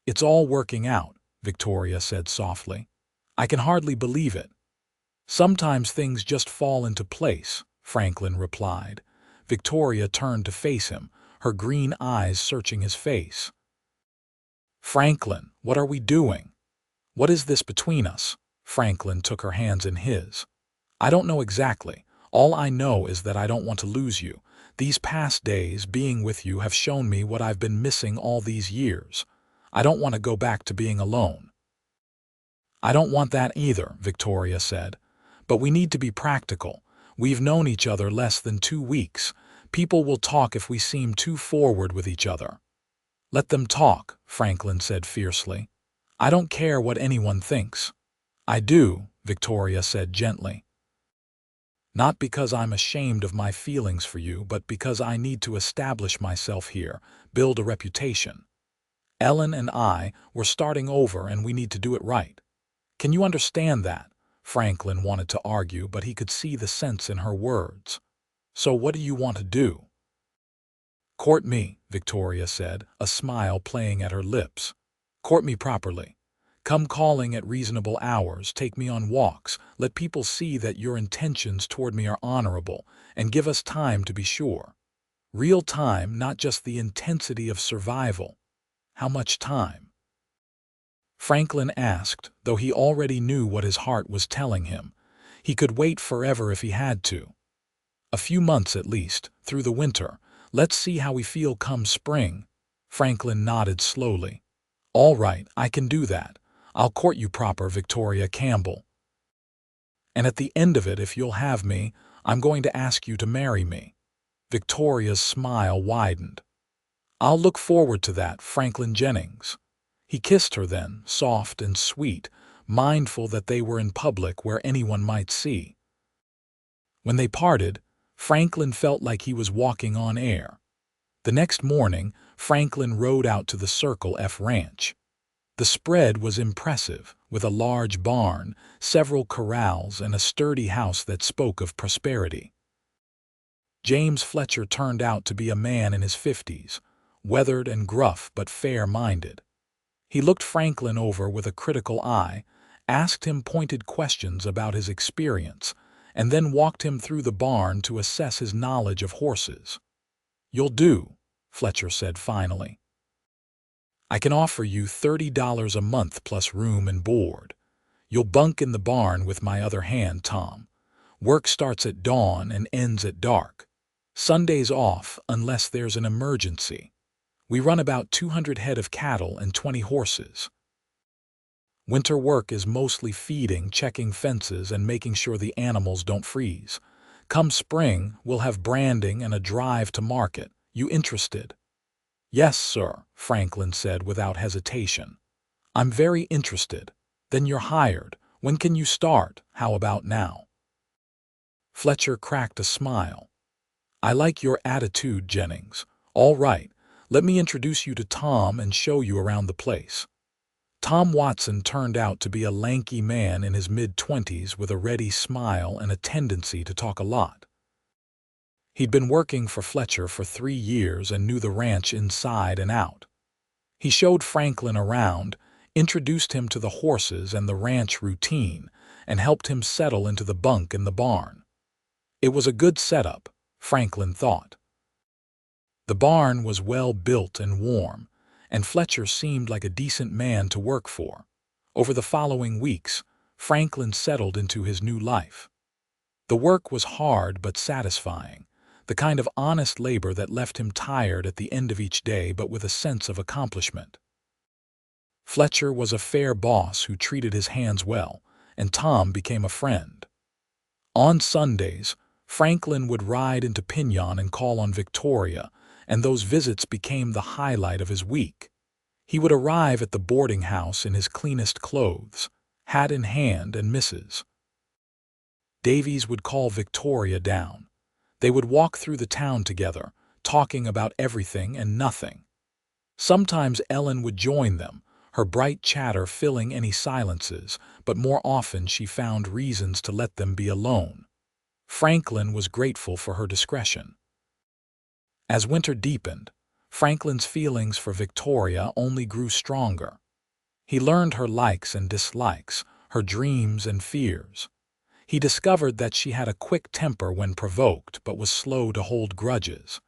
"It's all working out," Victoria said softly. "I can hardly believe it." "Sometimes things just fall into place," Franklin replied. Victoria turned to face him, her green eyes searching his face. "Franklin, what are we doing? What is this between us?" Franklin took her hands in his. "I don't know exactly. All I know is that I don't want to lose you. These past days, being with you, have shown me what I've been missing all these years. I don't want to go back to being alone." "I don't want that either," Victoria said. "But we need to be practical. We've known each other less than 2 weeks. People will talk if we seem too forward with each other." "Let them talk," Franklin said fiercely. "I don't care what anyone thinks." "I do," Victoria said gently. Not because I'm ashamed of my feelings for you, but because I need to establish myself here, build a reputation. Ellen and I were starting over and we need to do it right. Can you understand that? Franklin wanted to argue, but he could see the sense in her words. So what do you want to do? Court me, Victoria said, a smile playing at her lips. Court me properly. Come calling at reasonable hours, take me on walks, let people see that your intentions toward me are honorable, and give us time to be sure. Real time, not just the intensity of survival. How much time? Franklin asked, though he already knew what his heart was telling him. He could wait forever if he had to. A few months at least, through the winter. Let's see how we feel come spring. Franklin nodded slowly. All right, I can do that. I'll court you proper, Victoria Campbell. And at the end of it, if you'll have me, I'm going to ask you to marry me. Victoria's smile widened. I'll look forward to that, Franklin Jennings. He kissed her then, soft and sweet, mindful that they were in public where anyone might see. When they parted, Franklin felt like he was walking on air. The next morning, Franklin rode out to the Circle F Ranch. The spread was impressive, with a large barn, several corrals, and a sturdy house that spoke of prosperity. James Fletcher turned out to be a man in his 50s, weathered and gruff but fair-minded. He looked Franklin over with a critical eye, asked him pointed questions about his experience, and then walked him through the barn to assess his knowledge of horses. "You'll do," Fletcher said finally. "I can offer you $30 a month plus room and board. You'll bunk in the barn with my other hand, Tom. Work starts at dawn and ends at dark. Sundays off unless there's an emergency. We run about 200 head of cattle and 20 horses. Winter work is mostly feeding, checking fences, and making sure the animals don't freeze. Come spring, we'll have branding and a drive to market. You interested?" "Yes, sir," Franklin said without hesitation. "I'm very interested. Then you're hired. When can you start? How about now?" Fletcher cracked a smile. "I like your attitude, Jennings. All right, let me introduce you to Tom and show you around the place." Tom Watson turned out to be a lanky man in his mid-20s with a ready smile and a tendency to talk a lot. He'd been working for Fletcher for 3 years and knew the ranch inside and out. He showed Franklin around, introduced him to the horses and the ranch routine, and helped him settle into the bunk in the barn. It was a good setup, Franklin thought. The barn was well built and warm, and Fletcher seemed like a decent man to work for. Over the following weeks, Franklin settled into his new life. The work was hard but satisfying, the kind of honest labor that left him tired at the end of each day but with a sense of accomplishment. Fletcher was a fair boss who treated his hands well, and Tom became a friend. On Sundays, Franklin would ride into Pinyon and call on Victoria, and those visits became the highlight of his week. He would arrive at the boarding house in his cleanest clothes, hat in hand, and Mrs. Davies would call Victoria down. They would walk through the town together, talking about everything and nothing. Sometimes Ellen would join them, her bright chatter filling any silences, but more often she found reasons to let them be alone. Franklin was grateful for her discretion. As winter deepened, Franklin's feelings for Victoria only grew stronger. He learned her likes and dislikes, her dreams and fears. He discovered that she had a quick temper when provoked but was slow to hold grudges,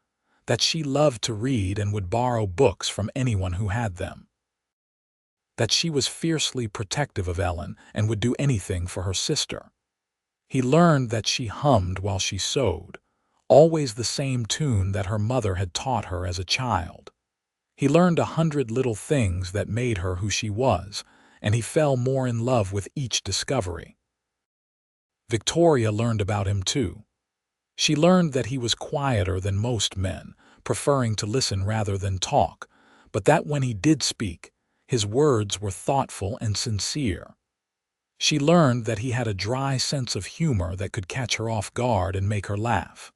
that she loved to read and would borrow books from anyone who had them, that she was fiercely protective of Ellen and would do anything for her sister. He learned that she hummed while she sewed, always the same tune that her mother had taught her as a child. He learned 100 little things that made her who she was, and he fell more in love with each discovery. Victoria learned about him too. She learned that he was quieter than most men, preferring to listen rather than talk, but that when he did speak, his words were thoughtful and sincere. She learned that he had a dry sense of humor that could catch her off guard and make her laugh.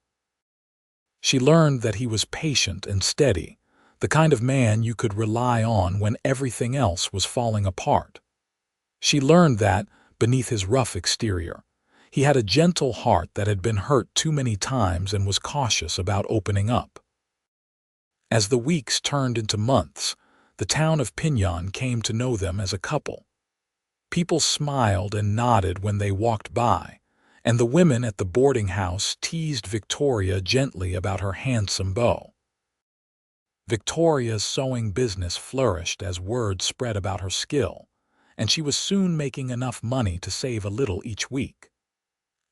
She learned that he was patient and steady, the kind of man you could rely on when everything else was falling apart. She learned that, beneath his rough exterior, he had a gentle heart that had been hurt too many times and was cautious about opening up. As the weeks turned into months, the town of Pinyon came to know them as a couple. People smiled and nodded when they walked by, and the women at the boarding house teased Victoria gently about her handsome beau. Victoria's sewing business flourished as word spread about her skill, and she was soon making enough money to save a little each week.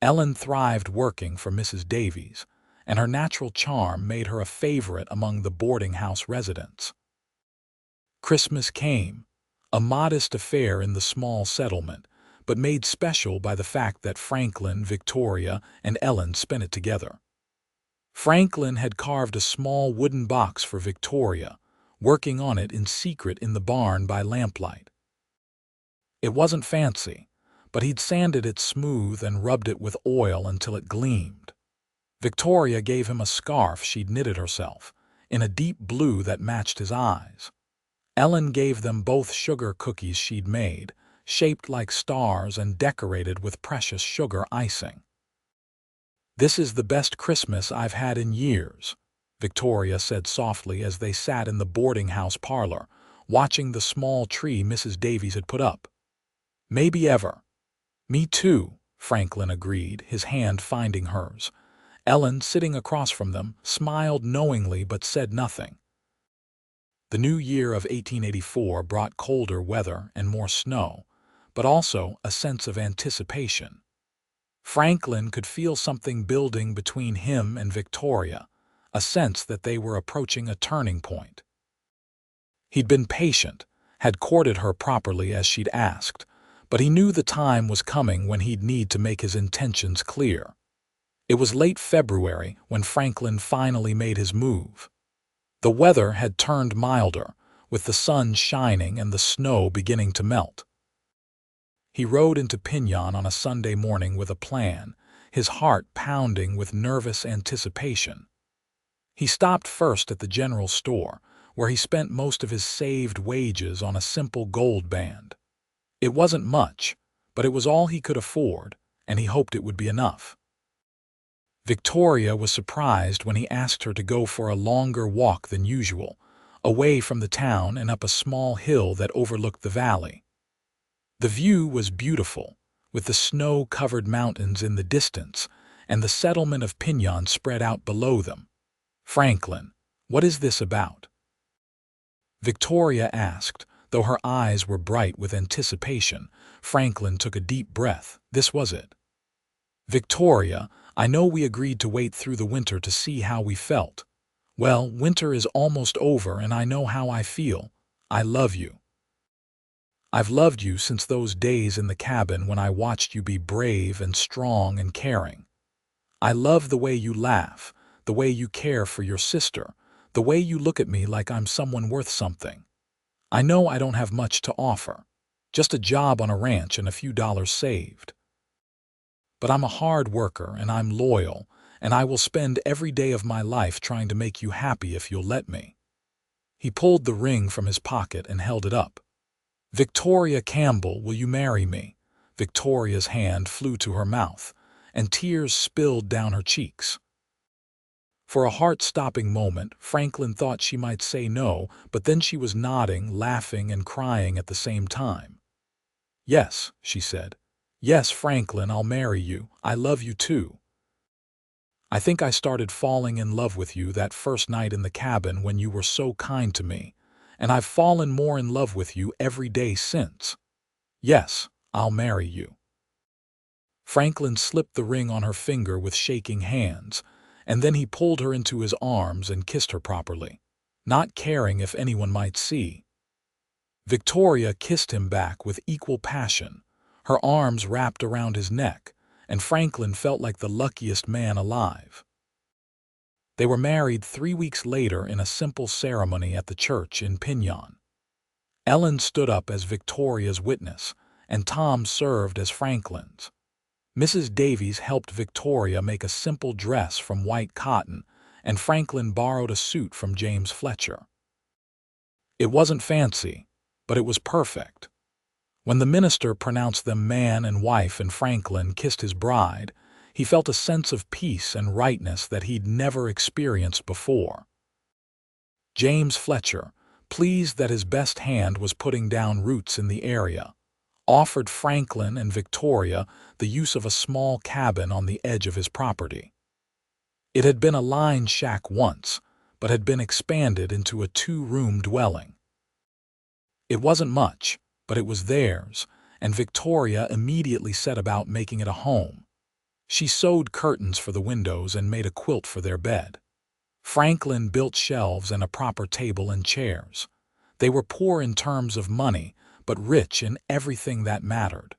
Ellen thrived working for Mrs. Davies, and her natural charm made her a favorite among the boarding house residents. Christmas came, a modest affair in the small settlement, but made special by the fact that Franklin, Victoria, and Ellen spent it together. Franklin had carved a small wooden box for Victoria, working on it in secret in the barn by lamplight. It wasn't fancy, but he'd sanded it smooth and rubbed it with oil until it gleamed. Victoria gave him a scarf she'd knitted herself, in a deep blue that matched his eyes. Ellen gave them both sugar cookies she'd made, shaped like stars and decorated with precious sugar icing. "This is the best Christmas I've had in years," Victoria said softly as they sat in the boarding house parlor, watching the small tree Mrs. Davies had put up. "Maybe ever." "Me too," Franklin agreed, his hand finding hers. Ellen, sitting across from them, smiled knowingly but said nothing. The new year of 1884 brought colder weather and more snow, but also a sense of anticipation. Franklin could feel something building between him and Victoria, a sense that they were approaching a turning point. He'd been patient, had courted her properly as she'd asked, but he knew the time was coming when he'd need to make his intentions clear. It was late February when Franklin finally made his move. The weather had turned milder, with the sun shining and the snow beginning to melt. He rode into Pinyon on a Sunday morning with a plan, his heart pounding with nervous anticipation. He stopped first at the general store, where he spent most of his saved wages on a simple gold band. It wasn't much, but it was all he could afford, and he hoped it would be enough. Victoria was surprised when he asked her to go for a longer walk than usual, away from the town and up a small hill that overlooked the valley. The view was beautiful, with the snow-covered mountains in the distance and the settlement of Pinyon spread out below them. "Franklin, what is this about?" Victoria asked, though her eyes were bright with anticipation. Franklin took a deep breath. This was it. "Victoria, I know we agreed to wait through the winter to see how we felt. Well, winter is almost over and I know how I feel. I love you. I've loved you since those days in the cabin when I watched you be brave and strong and caring. I love the way you laugh, the way you care for your sister, the way you look at me like I'm someone worth something. I know I don't have much to offer, just a job on a ranch and a few dollars saved. But I'm a hard worker and I'm loyal, and I will spend every day of my life trying to make you happy if you'll let me." He pulled the ring from his pocket and held it up. "Victoria Campbell, will you marry me?" Victoria's hand flew to her mouth, and tears spilled down her cheeks. For a heart-stopping moment, Franklin thought she might say no, but then she was nodding, laughing, and crying at the same time. "Yes," she said. "Yes, Franklin, I'll marry you. I love you too. I think I started falling in love with you that first night in the cabin when you were so kind to me, and I've fallen more in love with you every day since. Yes, I'll marry you." Franklin slipped the ring on her finger with shaking hands, and then he pulled her into his arms and kissed her properly, not caring if anyone might see. Victoria kissed him back with equal passion, her arms wrapped around his neck, and Franklin felt like the luckiest man alive. They were married 3 weeks later in a simple ceremony at the church in Pinyon. Ellen stood up as Victoria's witness, and Tom served as Franklin's. Mrs. Davies helped Victoria make a simple dress from white cotton, and Franklin borrowed a suit from James Fletcher. It wasn't fancy, but it was perfect. When the minister pronounced them man and wife and Franklin kissed his bride, he felt a sense of peace and rightness that he'd never experienced before. James Fletcher, pleased that his best hand was putting down roots in the area, offered Franklin and Victoria the use of a small cabin on the edge of his property. It had been a line shack once, but had been expanded into a two-room dwelling. It wasn't much, but it was theirs, and Victoria immediately set about making it a home. She sewed curtains for the windows and made a quilt for their bed. Franklin built shelves and a proper table and chairs. They were poor in terms of money, but rich in everything that mattered.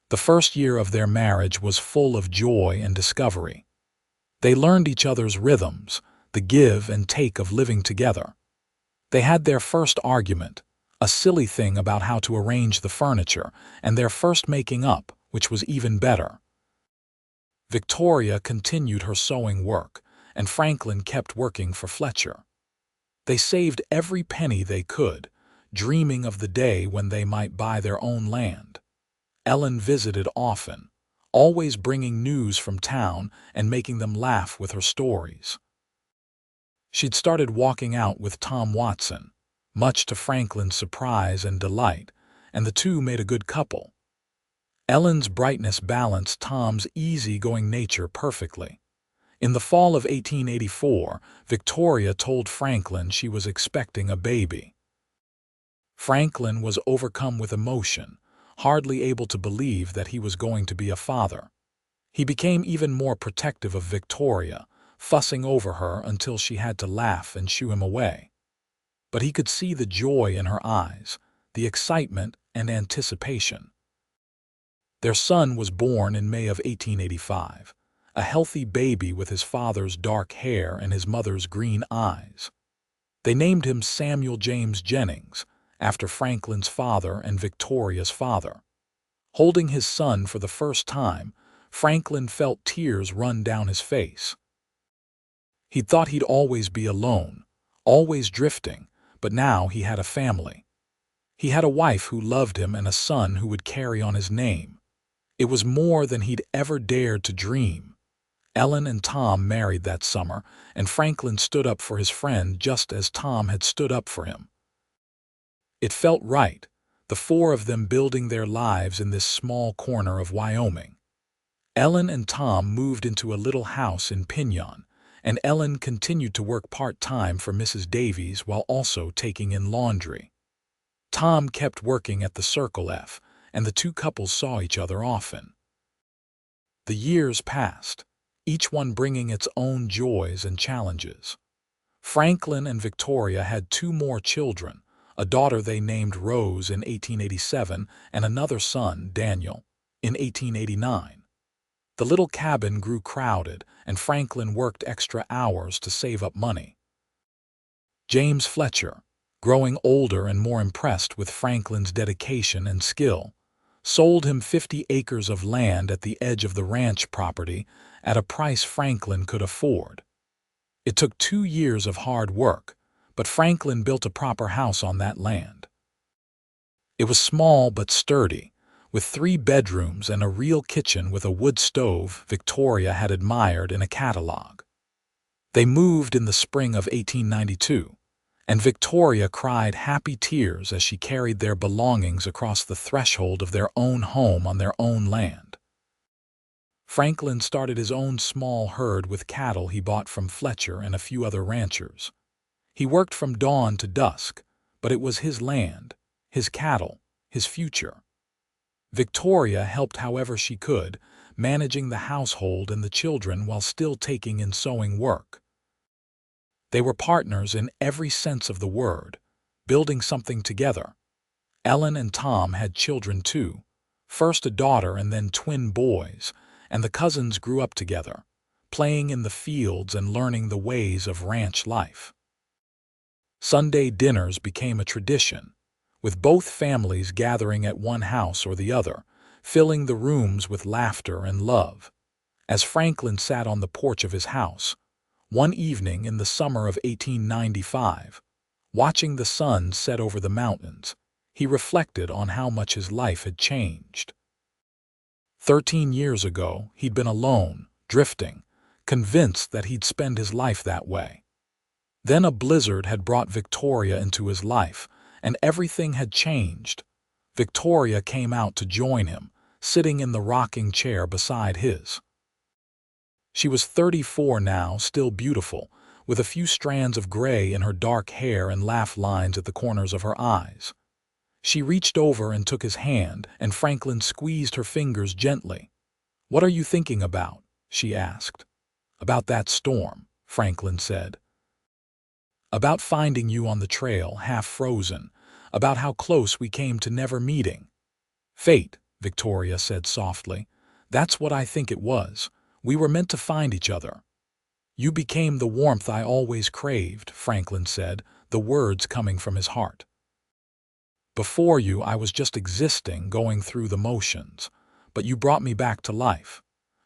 The first year of their marriage was full of joy and discovery. They learned each other's rhythms, the give and take of living together. They had their first argument, a silly thing about how to arrange the furniture, and their first making up, which was even better. Victoria continued her sewing work, and Franklin kept working for Fletcher. They saved every penny they could, dreaming of the day when they might buy their own land. Ellen visited often, always bringing news from town and making them laugh with her stories. She'd started walking out with Tom Watson, much to Franklin's surprise and delight, and the two made a good couple. Ellen's brightness balanced Tom's easy-going nature perfectly. In the fall of 1884, Victoria told Franklin she was expecting a baby. Franklin was overcome with emotion, hardly able to believe that he was going to be a father. He became even more protective of Victoria, fussing over her until she had to laugh and shoo him away. But he could see the joy in her eyes, the excitement and anticipation. Their son was born in May of 1885, a healthy baby with his father's dark hair and his mother's green eyes. They named him Samuel James Jennings, after Franklin's father and Victoria's father. Holding his son for the first time, Franklin felt tears run down his face. He'd thought he'd always be alone, always drifting, but now he had a family. He had a wife who loved him and a son who would carry on his name. It was more than he'd ever dared to dream. Ellen and Tom married that summer, and Franklin stood up for his friend just as Tom had stood up for him. It felt right, the four of them building their lives in this small corner of Wyoming. Ellen and Tom moved into a little house in Pinyon, and Ellen continued to work part-time for Mrs. Davies while also taking in laundry. Tom kept working at the Circle F, and the two couples saw each other often. The years passed, each one bringing its own joys and challenges. Franklin and Victoria had two more children, a daughter they named Rose in 1887 and another son, Daniel, in 1889. The little cabin grew crowded, and Franklin worked extra hours to save up money. James Fletcher, growing older and more impressed with Franklin's dedication and skill, sold him 50 acres of land at the edge of the ranch property at a price Franklin could afford. It took 2 years of hard work, but Franklin built a proper house on that land. It was small but sturdy, with 3 bedrooms and a real kitchen with a wood stove Victoria had admired in a catalog. They moved in the spring of 1892, and Victoria cried happy tears as she carried their belongings across the threshold of their own home on their own land. Franklin started his own small herd with cattle he bought from Fletcher and a few other ranchers. He worked from dawn to dusk, but it was his land, his cattle, his future. Victoria helped however she could, managing the household and the children while still taking in sewing work. They were partners in every sense of the word, building something together. Ellen and Tom had children too, first a daughter and then twin boys, and the cousins grew up together, playing in the fields and learning the ways of ranch life. Sunday dinners became a tradition, with both families gathering at one house or the other, filling the rooms with laughter and love. As Franklin sat on the porch of his house, one evening in the summer of 1895, watching the sun set over the mountains, he reflected on how much his life had changed. 13 years ago, he'd been alone, drifting, convinced that he'd spend his life that way. Then a blizzard had brought Victoria into his life, and everything had changed. Victoria came out to join him, sitting in the rocking chair beside his. She was 34 now, still beautiful, with a few strands of gray in her dark hair and laugh lines at the corners of her eyes. She reached over and took his hand, and Franklin squeezed her fingers gently. "What are you thinking about?" she asked. "About that storm," Franklin said. "About finding you on the trail, half frozen. About how close we came to never meeting." "Fate," Victoria said softly. "That's what I think it was. We were meant to find each other." "You became the warmth I always craved," Franklin said, the words coming from his heart. "Before you, I was just existing, going through the motions. But you brought me back to life.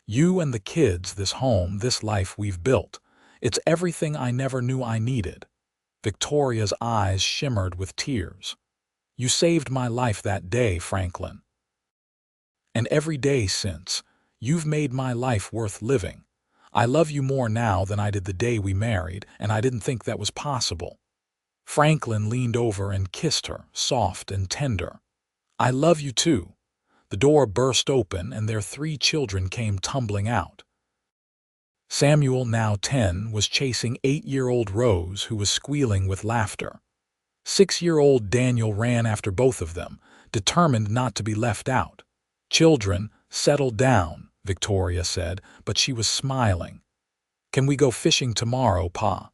You and the kids, this home, this life we've built. It's everything I never knew I needed." Victoria's eyes shimmered with tears. "You saved my life that day, Franklin. And every day since, you've made my life worth living. I love you more now than I did the day we married, and I didn't think that was possible." Franklin leaned over and kissed her, soft and tender. "I love you too." The door burst open and their 3 children came tumbling out. Samuel, now 10, was chasing 8-year-old Rose, who was squealing with laughter. 6-year-old Daniel ran after both of them, determined not to be left out. "Children, settle down," Victoria said, but she was smiling. "Can we go fishing tomorrow, Pa?"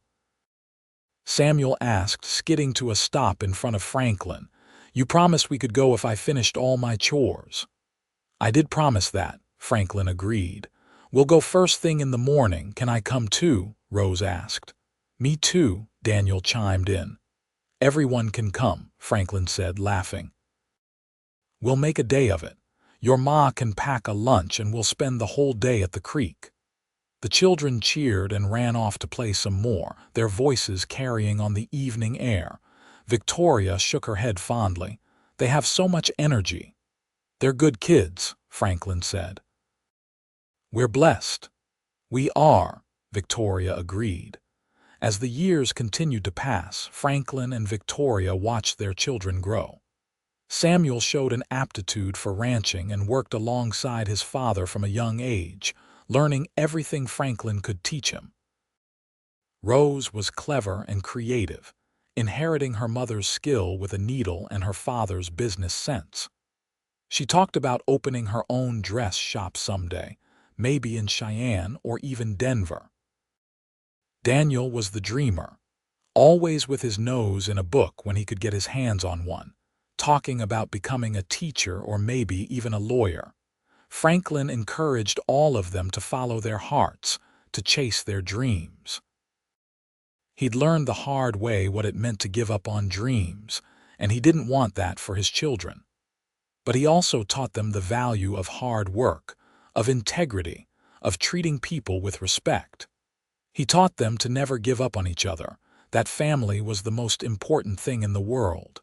Samuel asked, skidding to a stop in front of Franklin. "You promised we could go if I finished all my chores." "I did promise that," Franklin agreed. "We'll go first thing in the morning. Can I come too?" Rose asked. "Me too," Daniel chimed in. "Everyone can come," Franklin said, laughing. "We'll make a day of it. Your ma can pack a lunch and we'll spend the whole day at the creek." The children cheered and ran off to play some more, their voices carrying on the evening air. Victoria shook her head fondly. "They have so much energy." "They're good kids," Franklin said. "We're blessed." "We are," Victoria agreed. As the years continued to pass, Franklin and Victoria watched their children grow. Samuel showed an aptitude for ranching and worked alongside his father from a young age, learning everything Franklin could teach him. Rose was clever and creative, inheriting her mother's skill with a needle and her father's business sense. She talked about opening her own dress shop someday, maybe in Cheyenne or even Denver. Daniel was the dreamer, always with his nose in a book when he could get his hands on one, talking about becoming a teacher or maybe even a lawyer. Franklin encouraged all of them to follow their hearts, to chase their dreams. He'd learned the hard way what it meant to give up on dreams, and he didn't want that for his children. But he also taught them the value of hard work, of integrity, of treating people with respect. He taught them to never give up on each other, that family was the most important thing in the world.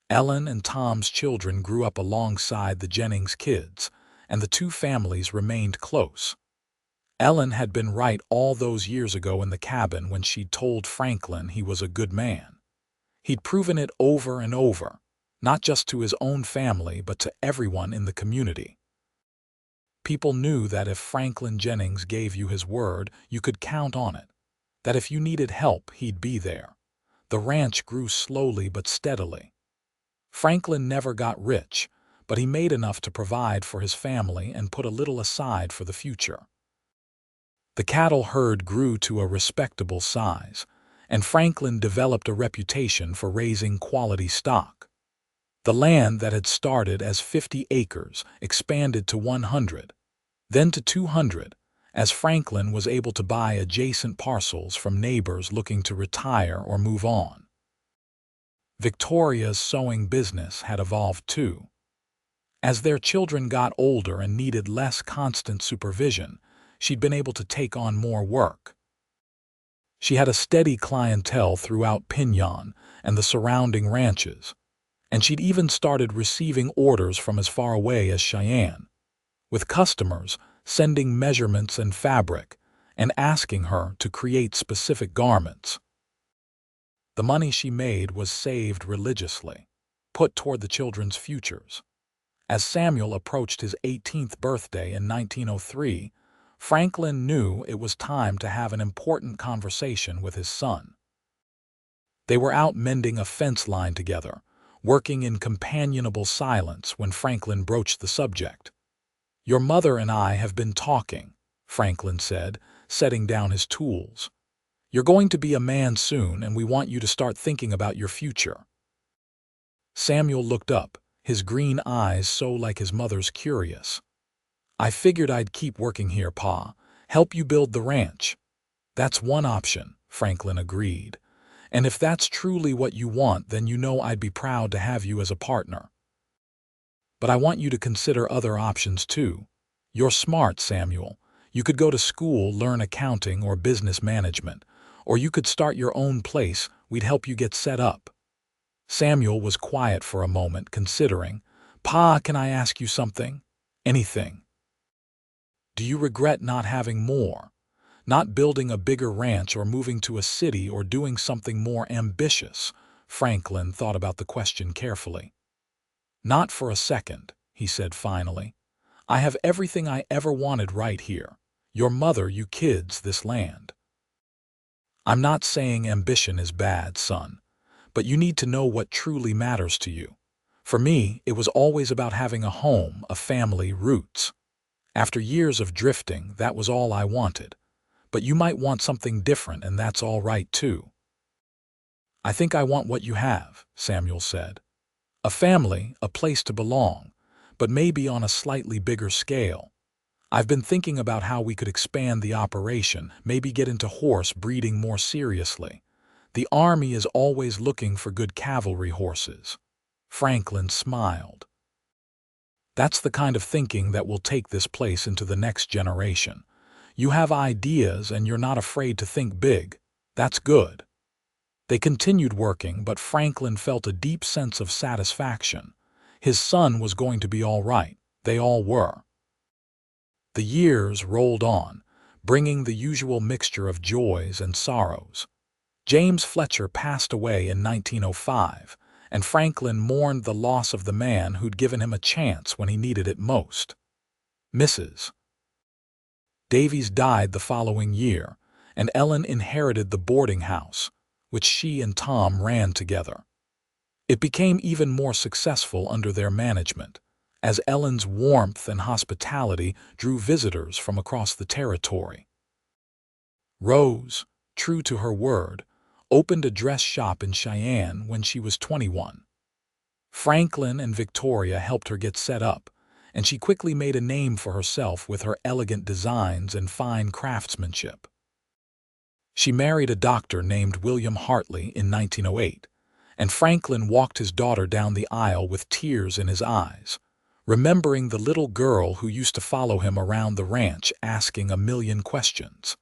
Ellen and Tom's children grew up alongside the Jennings kids, and the 2 families remained close. Ellen had been right all those years ago in the cabin when she'd told Franklin he was a good man. He'd proven it over and over, not just to his own family but to everyone in the community. People knew that if Franklin Jennings gave you his word, you could count on it, that if you needed help, he'd be there. The ranch grew slowly but steadily. Franklin never got rich, but he made enough to provide for his family and put a little aside for the future. The cattle herd grew to a respectable size, and Franklin developed a reputation for raising quality stock. The land that had started as 50 acres expanded to 100, then to 200, as Franklin was able to buy adjacent parcels from neighbors looking to retire or move on. Victoria's sewing business had evolved too. As their children got older and needed less constant supervision, she'd been able to take on more work. She had a steady clientele throughout Pinyon and the surrounding ranches, and she'd even started receiving orders from as far away as Cheyenne, with customers sending measurements and fabric and asking her to create specific garments. The money she made was saved religiously, put toward the children's futures. As Samuel approached his 18th birthday in 1903, Franklin knew it was time to have an important conversation with his son. They were out mending a fence line together, working in companionable silence when Franklin broached the subject. "Your mother and I have been talking," Franklin said, setting down his tools. "You're going to be a man soon, and we want you to start thinking about your future." Samuel looked up, his green eyes so like his mother's curious. "I figured I'd keep working here, Pa, help you build the ranch." "That's one option," Franklin agreed. "And if that's truly what you want, then you know I'd be proud to have you as a partner. But I want you to consider other options too. You're smart, Samuel. You could go to school, learn accounting or business management, or you could start your own place. We'd help you get set up." Samuel was quiet for a moment, considering. "Pa, can I ask you something?" "Anything." "Do you regret not having more? Not building a bigger ranch or moving to a city or doing something more ambitious?" Franklin thought about the question carefully. "Not for a second," he said finally. "I have everything I ever wanted right here. Your mother, you kids, this land." "I'm not saying ambition is bad, son, but you need to know what truly matters to you. For me, it was always about having a home, a family, roots. After years of drifting, that was all I wanted. But you might want something different, and that's all right too." "I think I want what you have," Samuel said. "A family, a place to belong, but maybe on a slightly bigger scale. I've been thinking about how we could expand the operation, maybe get into horse breeding more seriously. The Army is always looking for good cavalry horses." Franklin smiled. "That's the kind of thinking that will take this place into the next generation. You have ideas and you're not afraid to think big. That's good." They continued working, but Franklin felt a deep sense of satisfaction. His son was going to be all right. They all were. The years rolled on, bringing the usual mixture of joys and sorrows. James Fletcher passed away in 1905, and Franklin mourned the loss of the man who'd given him a chance when he needed it most. Mrs. Davies died the following year, and Ellen inherited the boarding house, which she and Tom ran together. It became even more successful under their management, as Ellen's warmth and hospitality drew visitors from across the territory. Rose, true to her word, opened a dress shop in Cheyenne when she was 21. Franklin and Victoria helped her get set up, and she quickly made a name for herself with her elegant designs and fine craftsmanship. She married a doctor named William Hartley in 1908, and Franklin walked his daughter down the aisle with tears in his eyes, remembering the little girl who used to follow him around the ranch asking a million questions.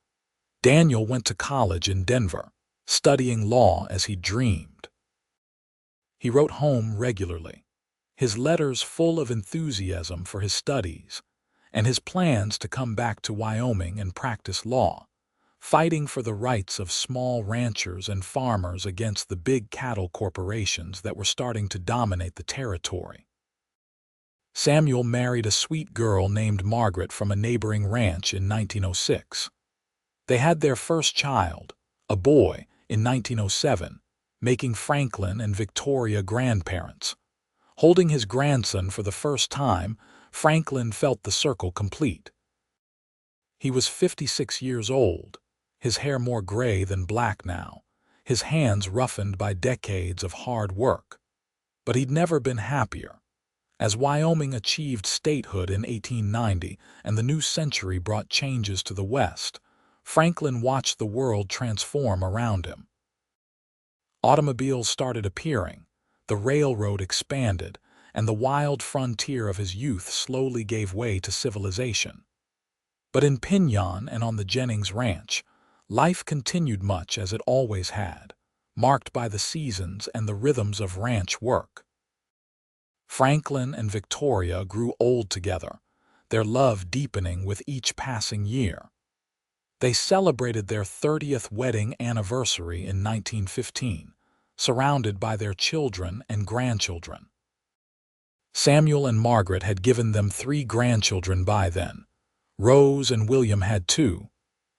Daniel went to college in Denver, studying law as he dreamed. He wrote home regularly, his letters full of enthusiasm for his studies and his plans to come back to Wyoming and practice law, fighting for the rights of small ranchers and farmers against the big cattle corporations that were starting to dominate the territory. Samuel married a sweet girl named Margaret from a neighboring ranch in 1906. They had their first child, a boy, in 1907, making Franklin and Victoria grandparents. Holding his grandson for the first time, Franklin felt the circle complete. He was 56 years old, his hair more gray than black now, his hands roughened by decades of hard work. But he'd never been happier. As Wyoming achieved statehood in 1890 and the new century brought changes to the West, Franklin watched the world transform around him. Automobiles started appearing, The railroad expanded, and the wild frontier of his youth slowly gave way to civilization. But in Piñon and on the Jennings ranch, life continued much as it always had, marked by the seasons and the rhythms of ranch work. Franklin and Victoria grew old together, their love deepening with each passing year. They celebrated their 30th wedding anniversary in 1915, surrounded by their children and grandchildren. Samuel and Margaret had given them 3 grandchildren by then. Rose and William had 2,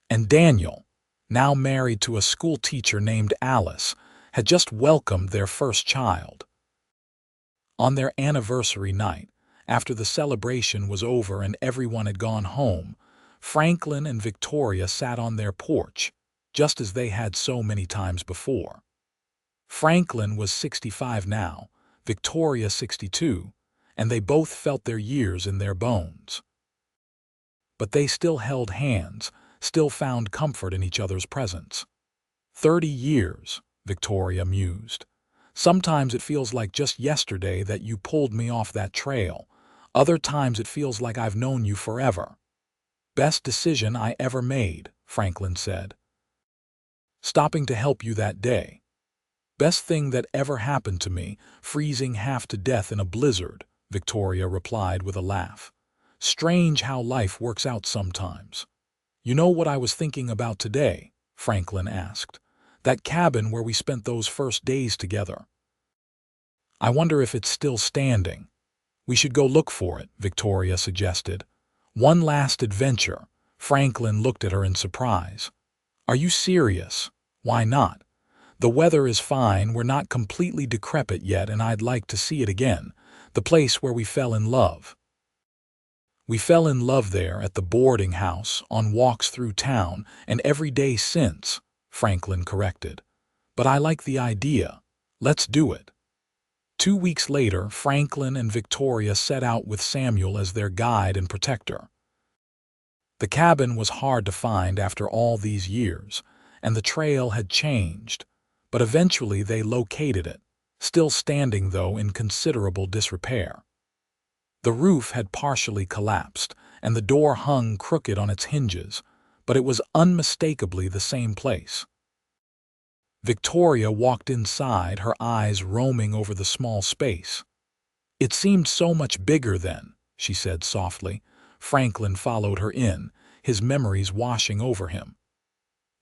and Daniel, now married to a school teacher named Alice, had just welcomed their first child. On their anniversary night, after the celebration was over and everyone had gone home, Franklin and Victoria sat on their porch, just as they had so many times before. Franklin was 65 now, Victoria 62, and they both felt their years in their bones. But they still held hands, still found comfort in each other's presence. 30 years, Victoria mused. Sometimes it feels like just yesterday that you pulled me off that trail. Other times it feels like I've known you forever. Best decision I ever made, Franklin said. Stopping to help you that day. Best thing that ever happened to me, freezing half to death in a blizzard, Victoria replied with a laugh. Strange how life works out sometimes. You know what I was thinking about today? Franklin asked. That cabin where we spent those first days together. I wonder if it's still standing. We should go look for it, Victoria suggested. One last adventure. Franklin looked at her in surprise. Are you serious? Why not? The weather is fine, we're not completely decrepit yet, and I'd like to see it again, the place where we fell in love. We fell in love there at the boarding house, on walks through town, and every day since, Franklin corrected. But I like the idea. Let's do it. 2 weeks later, Franklin and Victoria set out with Samuel as their guide and protector. The cabin was hard to find after all these years, and the trail had changed, but eventually they located it, still standing though in considerable disrepair. The roof had partially collapsed, and the door hung crooked on its hinges, but it was unmistakably the same place. Victoria walked inside, her eyes roaming over the small space. It seemed so much bigger then, she said softly. Franklin followed her in, his memories washing over him.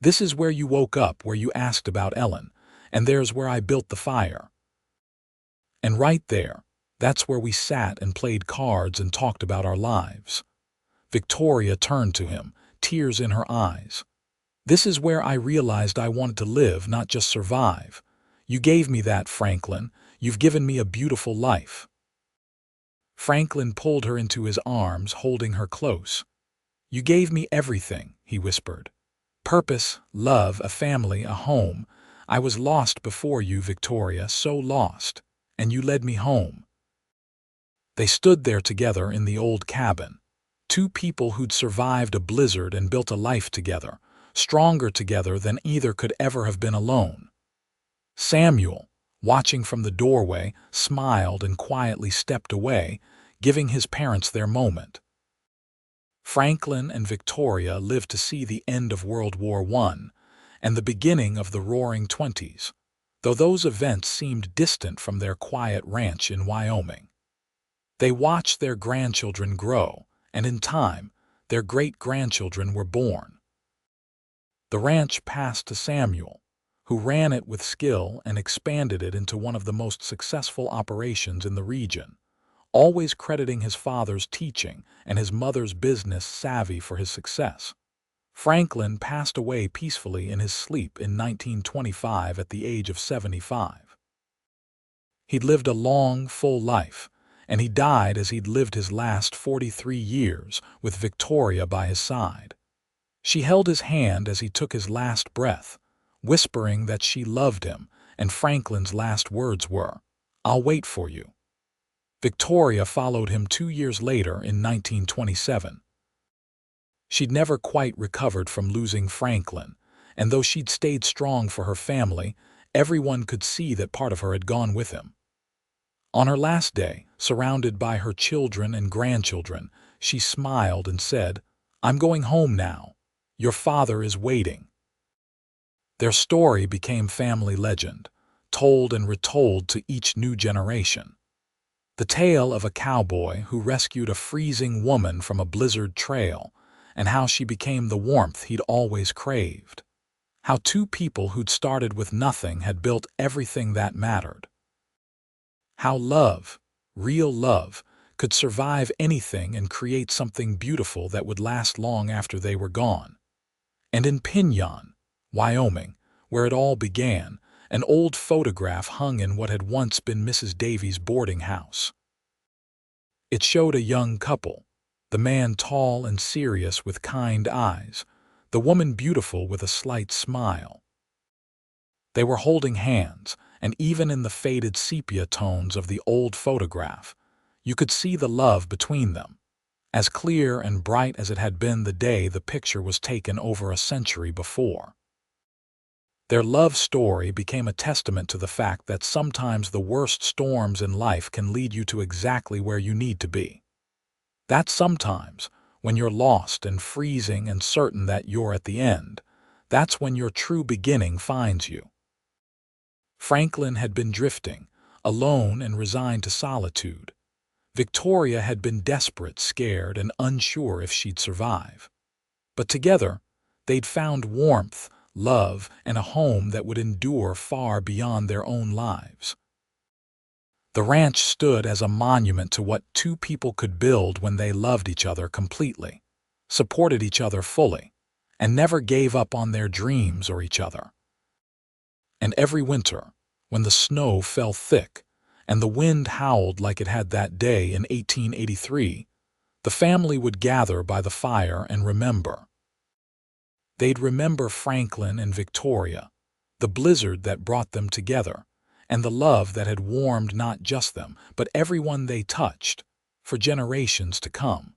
This is where you woke up, where you asked about Ellen, and there's where I built the fire. And right there, that's where we sat and played cards and talked about our lives. Victoria turned to him, tears in her eyes. This is where I realized I wanted to live, not just survive. You gave me that, Franklin. You've given me a beautiful life. Franklin pulled her into his arms, holding her close. You gave me everything, he whispered. Purpose, love, a family, a home. I was lost before you, Victoria, so lost. And you led me home. They stood there together in the old cabin. 2 people who'd survived a blizzard and built a life together, stronger together than either could ever have been alone. Samuel, watching from the doorway, smiled and quietly stepped away, giving his parents their moment. Franklin and Victoria lived to see the end of World War I and the beginning of the Roaring Twenties, though those events seemed distant from their quiet ranch in Wyoming. They watched their grandchildren grow, and in time, their great-grandchildren were born. The ranch passed to Samuel, who ran it with skill and expanded it into one of the most successful operations in the region, always crediting his father's teaching and his mother's business savvy for his success. Franklin passed away peacefully in his sleep in 1925 at the age of 75. He'd lived a long, full life, and he died as he'd lived his last 43 years with Victoria by his side. She held his hand as he took his last breath, whispering that she loved him, and Franklin's last words were, "I'll wait for you." Victoria followed him 2 years later in 1927. She'd never quite recovered from losing Franklin, and though she'd stayed strong for her family, everyone could see that part of her had gone with him. On her last day, surrounded by her children and grandchildren, she smiled and said, "I'm going home now. Your father is waiting." Their story became family legend, told and retold to each new generation. The tale of a cowboy who rescued a freezing woman from a blizzard trail, and how she became the warmth he'd always craved. How two people who'd started with nothing had built everything that mattered. How love, real love, could survive anything and create something beautiful that would last long after they were gone. And in Pinyon, Wyoming, where it all began, an old photograph hung in what had once been Mrs. Davy's boarding house. It showed a young couple, the man tall and serious with kind eyes, the woman beautiful with a slight smile. They were holding hands, and even in the faded sepia tones of the old photograph, you could see the love between them, as clear and bright as it had been the day the picture was taken over a century before. Their love story became a testament to the fact that sometimes the worst storms in life can lead you to exactly where you need to be. That sometimes, when you're lost and freezing and certain that you're at the end, that's when your true beginning finds you. Franklin had been drifting, alone and resigned to solitude. Victoria had been desperate, scared, and unsure if she'd survive. But together, they'd found warmth, love, and a home that would endure far beyond their own lives. The ranch stood as a monument to what two people could build when they loved each other completely, supported each other fully, and never gave up on their dreams or each other. And every winter, when the snow fell thick and the wind howled like it had that day in 1883, the family would gather by the fire and remember. They'd remember Franklin and Victoria, the blizzard that brought them together, and the love that had warmed not just them, but everyone they touched, for generations to come.